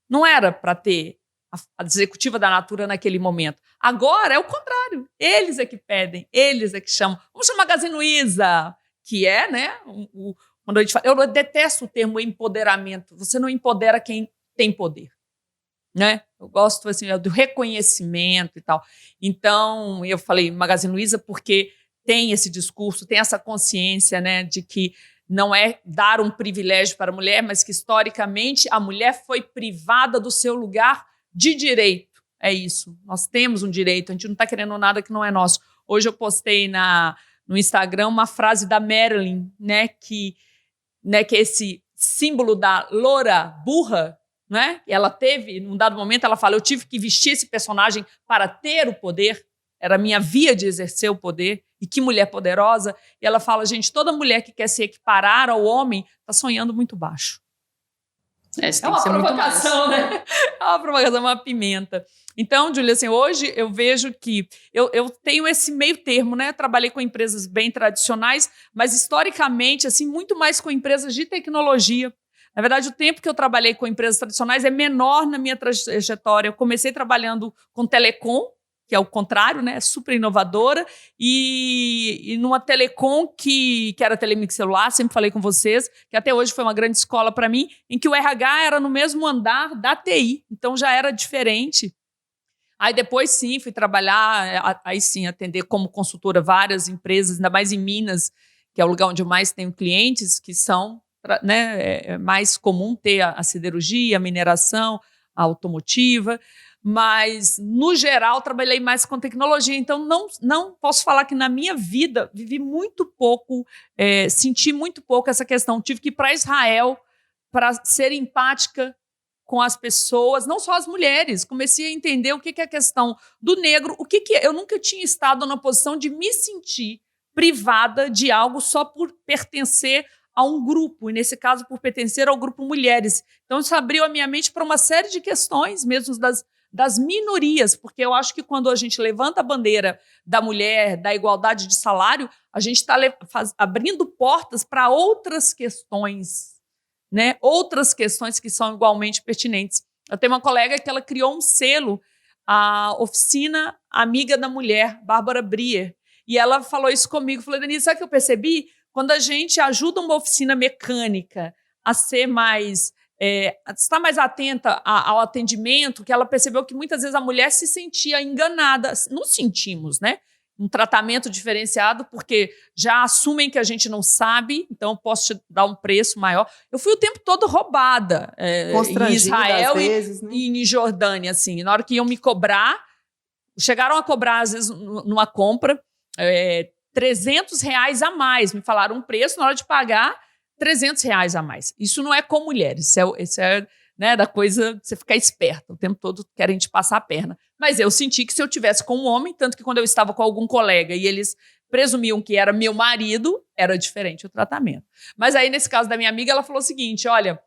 Speaker 1: Não era para ter a executiva da Natura naquele momento. Agora é o contrário. Eles é que pedem, eles é que chamam. Vamos chamar Magazine Luiza, que é, né? Quando a gente fala, eu detesto o termo empoderamento. Você não empodera quem tem poder, né? Eu gosto assim, do reconhecimento e tal. Então, eu falei Magazine Luiza porque tem esse discurso, tem essa consciência, né, de que não é dar um privilégio para a mulher, mas que, historicamente, a mulher foi privada do seu lugar de direito. É isso. Nós temos um direito, a gente não está querendo nada que não é nosso. Hoje eu postei no Instagram uma frase da Marilyn, né, que é esse símbolo da loura burra, né? Ela teve, num dado momento, ela fala, eu tive que vestir esse personagem para ter o poder, era a minha via de exercer o poder, e que mulher poderosa. E ela fala, gente, toda mulher que quer se equiparar ao homem está sonhando muito baixo.
Speaker 3: É uma
Speaker 1: provocação, né? É uma provocação, uma pimenta. Então, Júlia, assim, hoje eu vejo que eu tenho esse meio termo, né? Trabalhei com empresas bem tradicionais, mas historicamente, assim, muito mais com empresas de tecnologia. Na verdade, o tempo que eu trabalhei com empresas tradicionais é menor na minha trajetória. Eu comecei trabalhando com telecom, que é o contrário, né? Super inovadora, e numa telecom que era Telemix Celular, sempre falei com vocês, que até hoje foi uma grande escola para mim, em que o RH era no mesmo andar da TI, então já era diferente. Aí depois sim, fui trabalhar, aí sim, atender como consultora várias empresas, ainda mais em Minas, que é o lugar onde eu mais tenho clientes, que são, né, é mais comum ter a siderurgia, a mineração, a automotiva, mas, no geral, trabalhei mais com tecnologia. Então, não posso falar que na minha vida vivi muito pouco, senti muito pouco essa questão. Tive que ir para Israel para ser empática com as pessoas, não só as mulheres. Comecei a entender o que é a questão do negro, eu nunca tinha estado na posição de me sentir privada de algo só por pertencer a um grupo, e nesse caso por pertencer ao grupo mulheres. Então isso abriu a minha mente para uma série de questões, mesmo das minorias, porque eu acho que quando a gente levanta a bandeira da mulher, da igualdade de salário, a gente está abrindo portas para outras questões, né? Outras questões que são igualmente pertinentes. Eu tenho uma colega que ela criou um selo, a Oficina Amiga da Mulher, Bárbara Brier, e ela falou isso comigo. Falei, Denise, sabe o que eu percebi? Quando a gente ajuda uma oficina mecânica a ser mais... estar mais atenta ao atendimento, que ela percebeu que muitas vezes a mulher se sentia enganada. Nos sentimos, né? Um tratamento diferenciado, porque já assumem que a gente não sabe, então eu posso te dar um preço maior. Eu fui o tempo todo roubada em Israel
Speaker 2: às vezes, né?
Speaker 1: e em Jordânia, assim. Na hora que iam me cobrar, chegaram a cobrar, às vezes, numa compra, R$300 a mais. Me falaram um preço, na hora de pagar, R$300 a mais. Isso não é com mulheres, isso é né, da coisa de você ficar esperta. O tempo todo querem te passar a perna. Mas eu senti que se eu tivesse com um homem, tanto que quando eu estava com algum colega e eles presumiam que era meu marido, era diferente o tratamento. Mas aí, nesse caso da minha amiga, ela falou o seguinte, olha,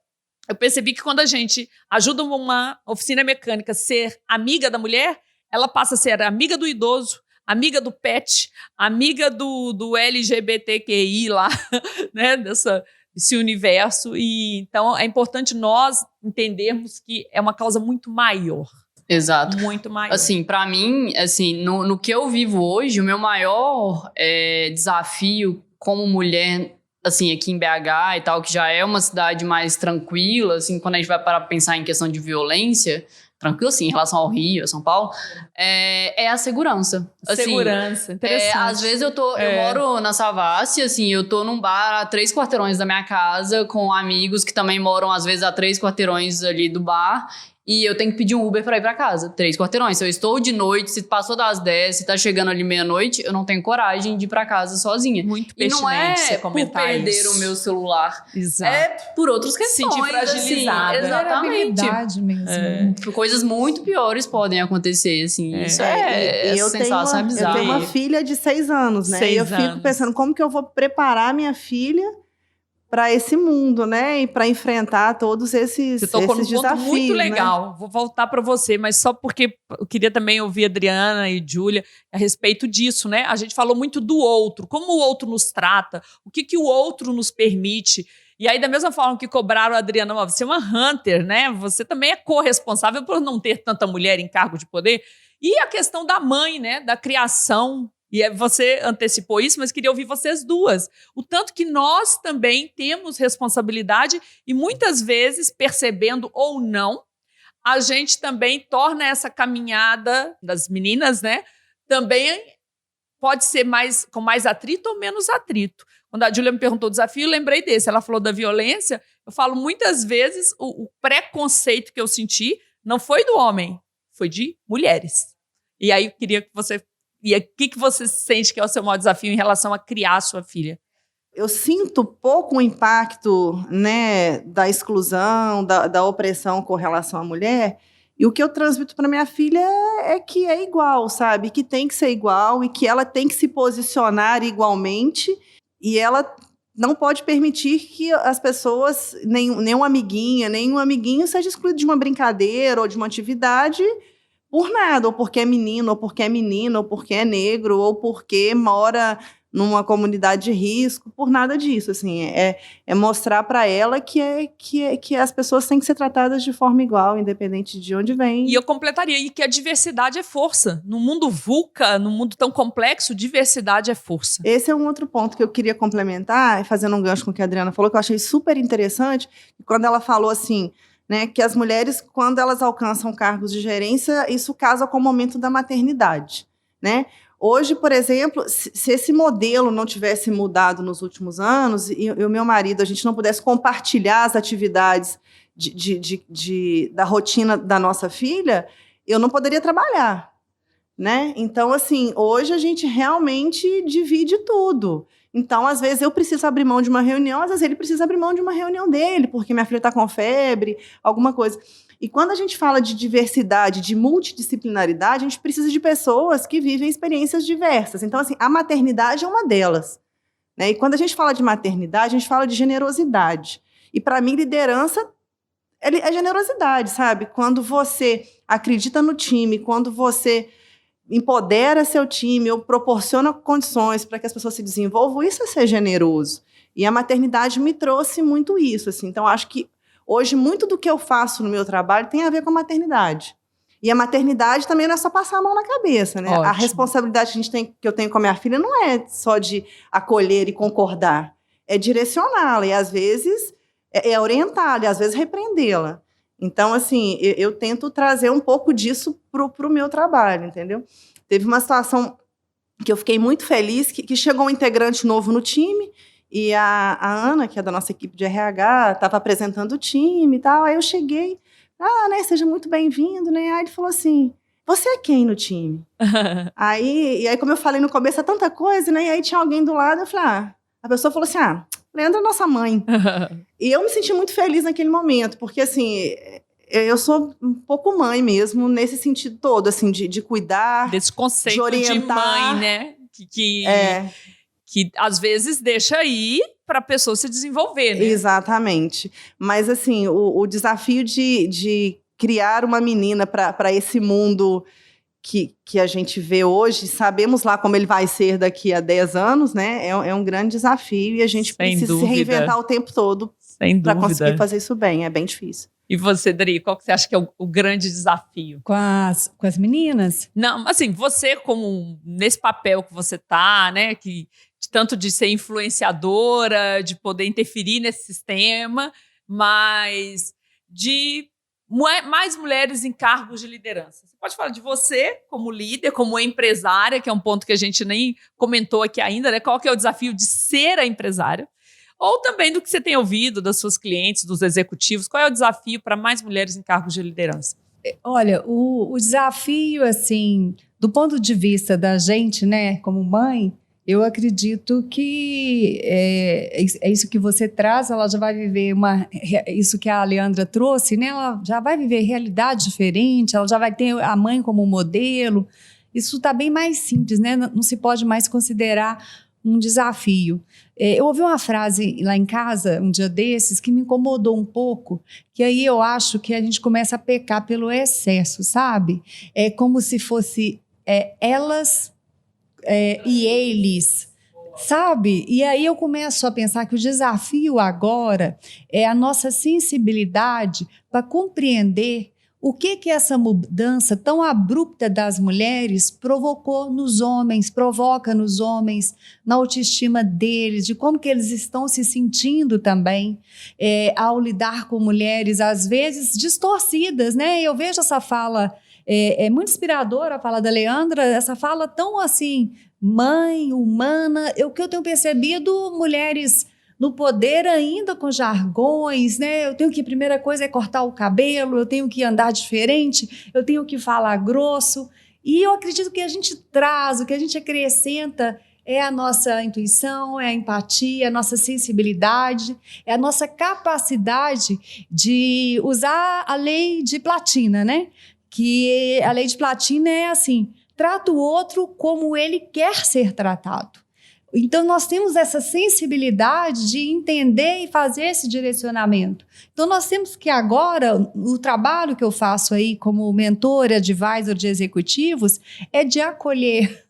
Speaker 1: eu percebi que quando a gente ajuda uma oficina mecânica a ser amiga da mulher, ela passa a ser amiga do idoso, amiga do pet, amiga do LGBTQI lá, né, desse universo. E então é importante nós entendermos que é uma causa muito maior.
Speaker 3: Exato.
Speaker 1: Muito maior.
Speaker 3: Assim, pra mim, assim, no que eu vivo hoje, o meu maior desafio como mulher, assim, aqui em BH e tal, que já é uma cidade mais tranquila, assim, quando a gente vai parar pra pensar em questão de violência, tranquilo, assim, em relação ao Rio, a São Paulo, é a segurança. Assim,
Speaker 1: segurança, interessante.
Speaker 3: Às vezes eu moro na Savassi, assim, eu tô num bar a 3 quarteirões da minha casa, com amigos que também moram, às vezes, a 3 quarteirões ali do bar, e eu tenho que pedir um Uber pra ir pra casa. 3 quarteirões. Se eu estou de noite, se passou das 10, se tá chegando ali meia-noite, eu não tenho coragem de ir pra casa sozinha.
Speaker 1: Muito
Speaker 3: E não é
Speaker 1: pertinente você
Speaker 3: por
Speaker 1: comentar
Speaker 3: perder
Speaker 1: isso.
Speaker 3: o meu celular.
Speaker 1: Exato.
Speaker 3: É por outras questões.
Speaker 1: Sentir fragilizada.
Speaker 3: Assim, exatamente.
Speaker 4: Vulnerabilidade mesmo.
Speaker 3: Coisas muito piores podem acontecer, assim. Isso
Speaker 2: E
Speaker 3: é
Speaker 2: eu
Speaker 3: sensação, é
Speaker 2: eu
Speaker 3: bizarro.
Speaker 2: tenho uma filha de 6 anos, né?
Speaker 1: 6
Speaker 2: E eu fico
Speaker 1: anos.
Speaker 2: pensando como que eu vou preparar minha filha para esse mundo, né? E para enfrentar todos esses
Speaker 1: Você tocou num
Speaker 2: esses
Speaker 1: ponto
Speaker 2: desafios,
Speaker 1: muito
Speaker 2: né?
Speaker 1: legal. Vou voltar para você, mas só porque eu queria também ouvir a Adriana e Júlia a respeito disso, né? A gente falou muito do outro, como o outro nos trata, o que o outro nos permite. E aí, da mesma forma que cobraram a Adriana, você é uma hunter, né? Você também é corresponsável por não ter tanta mulher em cargo de poder. E a questão da mãe, né? Da criação. E você antecipou isso, mas queria ouvir vocês duas. O tanto que nós também temos responsabilidade e muitas vezes, percebendo ou não, a gente também torna essa caminhada das meninas, né? Também pode ser com mais atrito ou menos atrito. Quando a Júlia me perguntou o desafio, eu lembrei desse. Ela falou da violência. Eu falo muitas vezes o preconceito que eu senti não foi do homem, foi de mulheres. E aí eu queria que você... E o que você sente que é o seu maior desafio em relação a criar a sua filha?
Speaker 2: Eu sinto pouco o impacto, né, da exclusão, da opressão com relação à mulher. E o que eu transmito para minha filha é que é igual, sabe? Que tem que ser igual e que ela tem que se posicionar igualmente. E ela não pode permitir que as pessoas, nenhuma amiguinha, nenhum amiguinho seja excluído de uma brincadeira ou de uma atividade por nada, ou porque é menino, ou porque é menina, ou porque é negro, ou porque mora numa comunidade de risco, por nada disso, assim, é mostrar para ela que as pessoas têm que ser tratadas de forma igual, independente de onde vem.
Speaker 1: E eu completaria aí que a diversidade é força. No mundo VUCA, num mundo tão complexo, diversidade é força.
Speaker 2: Esse é um outro ponto que eu queria complementar, fazendo um gancho com o que a Adriana falou, que eu achei super interessante, quando ela falou assim, né, que as mulheres, quando elas alcançam cargos de gerência, isso casa com o momento da maternidade, né? Hoje, por exemplo, se esse modelo não tivesse mudado nos últimos anos e o meu marido, a gente não pudesse compartilhar as atividades da rotina da nossa filha, eu não poderia trabalhar, né? Então, assim, hoje a gente realmente divide tudo. Então, às vezes, eu preciso abrir mão de uma reunião, às vezes ele precisa abrir mão de uma reunião dele, porque minha filha está com febre, alguma coisa. E quando a gente fala de diversidade, de multidisciplinaridade, a gente precisa de pessoas que vivem experiências diversas. Então, assim, a maternidade é uma delas, né? E quando a gente fala de maternidade, a gente fala de generosidade. E, para mim, liderança é generosidade, sabe? Quando você acredita no time, quando você empodera seu time ou proporciona condições para que as pessoas se desenvolvam, isso é ser generoso. E a maternidade me trouxe muito isso, assim. Então, acho que hoje muito do que eu faço no meu trabalho tem a ver com a maternidade. E a maternidade também não é só passar a mão na cabeça, né?
Speaker 1: Ótimo.
Speaker 2: A responsabilidade que eu tenho com a minha filha não é só de acolher e concordar, é direcioná-la e, às vezes, é orientá-la e, às vezes, repreendê-la. Então, assim, eu tento trazer um pouco disso pro meu trabalho, entendeu? Teve uma situação que eu fiquei muito feliz, que chegou um integrante novo no time, e a Ana, que é da nossa equipe de RH, estava apresentando o time e tal, aí eu cheguei, né, seja muito bem-vindo, né? Aí ele falou assim, você é quem no time? E aí, como eu falei no começo, é tanta coisa, né? E aí tinha alguém do lado, eu falei, a pessoa falou assim, Leandra é nossa mãe. E eu me senti muito feliz naquele momento, porque, assim, eu sou um pouco mãe mesmo, nesse sentido todo, assim, de cuidar,
Speaker 1: desse conceito
Speaker 2: de orientar,
Speaker 1: de mãe, né? Que às vezes deixa ir para a pessoa se desenvolver, né?
Speaker 2: Exatamente. Mas, assim, o desafio de criar uma menina para esse mundo que a gente vê hoje, sabemos lá como ele vai ser daqui a 10 anos, né? É um grande desafio e a gente precisa se reinventar o tempo todo para conseguir fazer isso bem. É bem difícil.
Speaker 1: E você, Dri, qual que você acha que é o grande desafio?
Speaker 4: Com as meninas?
Speaker 1: Não, assim, você como nesse papel que você tá, né? Tanto de ser influenciadora, de poder interferir nesse sistema, mas de mais mulheres em cargos de liderança. Você pode falar de você como líder, como empresária, que é um ponto que a gente nem comentou aqui ainda, né? Qual que é o desafio de ser a empresária? ou também do que você tem ouvido das suas clientes, dos executivos. Qual é o desafio para mais mulheres em cargos de liderança?
Speaker 4: Olha, o desafio, assim, do ponto de vista da gente, né, como mãe, eu acredito que é isso que você traz, ela já vai viver isso que a Leandra trouxe, né? Ela já vai viver realidade diferente, ela já vai ter a mãe como modelo. Isso está bem mais simples, né? Não se pode mais considerar um desafio. Eu ouvi uma frase lá em casa, um dia desses, que me incomodou um pouco, que aí eu acho que a gente começa a pecar pelo excesso, sabe? É como se fosse elas... e eles, sabe? E aí eu começo a pensar que o desafio agora é a nossa sensibilidade para compreender o que essa mudança tão abrupta das mulheres provoca nos homens, na autoestima deles, de como que eles estão se sentindo também ao lidar com mulheres, às vezes, distorcidas, né? Eu vejo essa fala... É muito inspiradora a fala da Leandra, essa fala tão assim, mãe, humana. O que eu tenho percebido, mulheres no poder ainda com jargões, né? Eu tenho que, a primeira coisa é cortar o cabelo, eu tenho que andar diferente, eu tenho que falar grosso. E eu acredito que a gente traz, o que a gente acrescenta é a nossa intuição, é a empatia, a nossa sensibilidade, é a nossa capacidade de usar a lei de Platina, né? Que a lei de Platina é assim, trata o outro como ele quer ser tratado. Então, nós temos essa sensibilidade de entender e fazer esse direcionamento. Então, nós temos que agora, o trabalho que eu faço aí como mentora, advisor de executivos, é de acolher.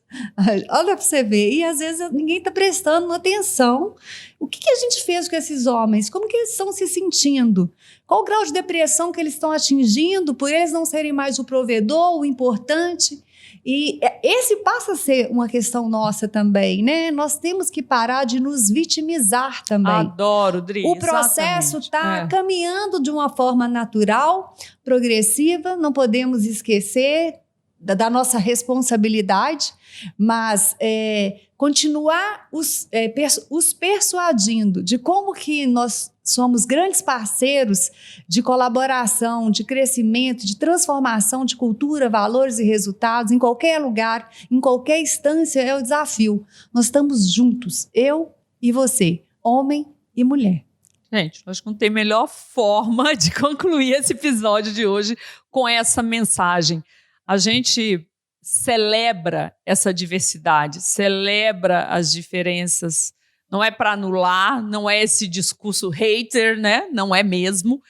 Speaker 4: Olha para você ver, e às vezes ninguém está prestando atenção. O que a gente fez com esses homens? Como que eles estão se sentindo? Qual o grau de depressão que eles estão atingindo por eles não serem mais o provedor, o importante? E esse passa a ser uma questão nossa também, né? Nós temos que parar de nos vitimizar também.
Speaker 1: Adoro, Dri.
Speaker 4: O processo está caminhando de uma forma natural, progressiva, não podemos esquecer da nossa responsabilidade, mas continuar os persuadindo de como que nós somos grandes parceiros de colaboração, de crescimento, de transformação de cultura, valores e resultados em qualquer lugar, em qualquer instância, é o desafio. Nós estamos juntos, eu e você, homem e mulher.
Speaker 1: Gente, acho que não tem melhor forma de concluir esse episódio de hoje com essa mensagem. A gente celebra essa diversidade, celebra as diferenças. Não é para anular, não é esse discurso hater, né? Não é mesmo.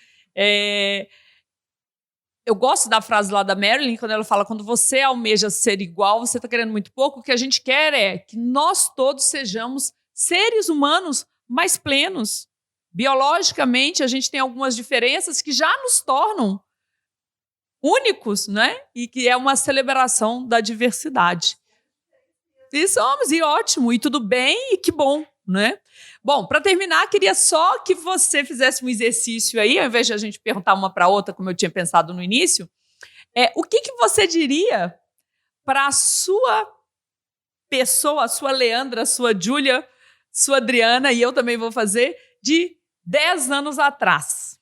Speaker 1: Eu gosto da frase lá da Marilyn, quando ela fala, quando você almeja ser igual, você está querendo muito pouco. O que a gente quer é que nós todos sejamos seres humanos mais plenos. Biologicamente, a gente tem algumas diferenças que já nos tornam únicos, né? E que é uma celebração da diversidade. E somos, e ótimo, e tudo bem, e que bom, né? Bom, para terminar, queria só que você fizesse um exercício aí, ao invés de a gente perguntar uma para outra, como eu tinha pensado no início, o que você diria para a sua pessoa, a sua Leandra, a sua Júlia, sua Adriana, e eu também vou fazer, de 10 anos atrás?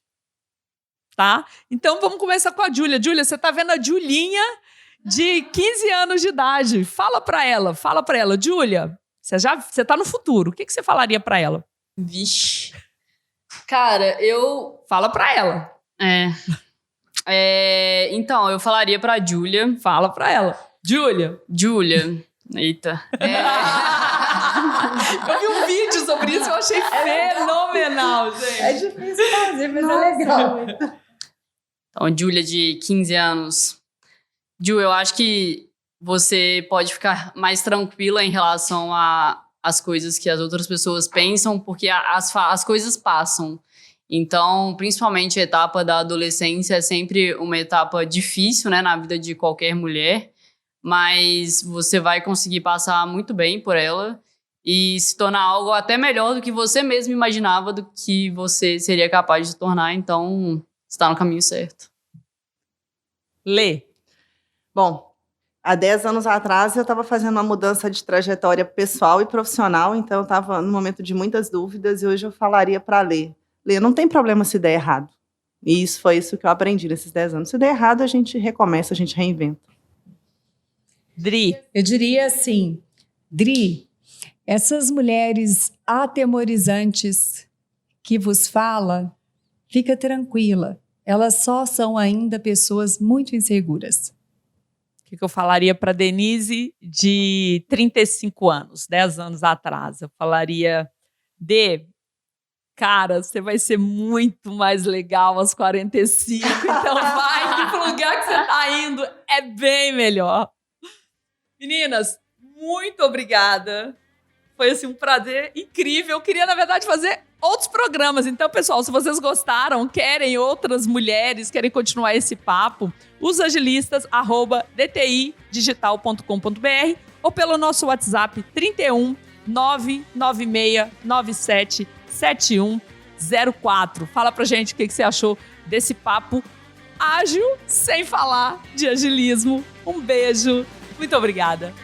Speaker 1: Tá? Então, vamos começar com a Júlia. Júlia, você está vendo a Julinha de 15 anos de idade. Fala para ela. Júlia, você está no futuro. O que você falaria para ela?
Speaker 3: Vixe. Cara, eu...
Speaker 1: Fala para ela.
Speaker 3: Então, eu falaria pra Júlia.
Speaker 1: Fala para ela. Júlia.
Speaker 3: Eita.
Speaker 1: Eu vi um vídeo sobre isso, eu achei fenomenal, gente.
Speaker 4: É difícil fazer, mas é legal.
Speaker 3: Então, Júlia, de 15 anos. Ju, eu acho que você pode ficar mais tranquila em relação às coisas que as outras pessoas pensam, porque as coisas passam. Então, principalmente a etapa da adolescência é sempre uma etapa difícil, né, na vida de qualquer mulher, mas você vai conseguir passar muito bem por ela e se tornar algo até melhor do que você mesmo imaginava do que você seria capaz de se tornar. Então, está no caminho certo.
Speaker 1: Lê.
Speaker 2: Bom, Há 10 anos atrás, eu estava fazendo uma mudança de trajetória pessoal e profissional, então eu estava num momento de muitas dúvidas e hoje eu falaria para Lê, não tem problema se der errado. E foi isso que eu aprendi nesses 10 anos. Se der errado, a gente recomeça, a gente reinventa.
Speaker 1: Dri.
Speaker 4: Eu diria assim, Dri, essas mulheres atemorizantes que vos fala, fica tranquila. Elas só são ainda pessoas muito inseguras.
Speaker 1: O que eu falaria para Denise de 35 anos, 10 anos atrás? Eu falaria, cara, você vai ser muito mais legal aos 45, então vai que pro lugar que você tá indo é bem melhor. Meninas, muito obrigada. Foi assim um prazer incrível. Eu queria, na verdade, fazer outros programas. Então, pessoal, se vocês gostaram, querem outras mulheres, querem continuar esse papo, os agilistas, @dtidigital.com.br ou pelo nosso WhatsApp 31 996 97 7104. Fala pra gente o que você achou desse papo ágil, sem falar de agilismo. Um beijo. Muito obrigada.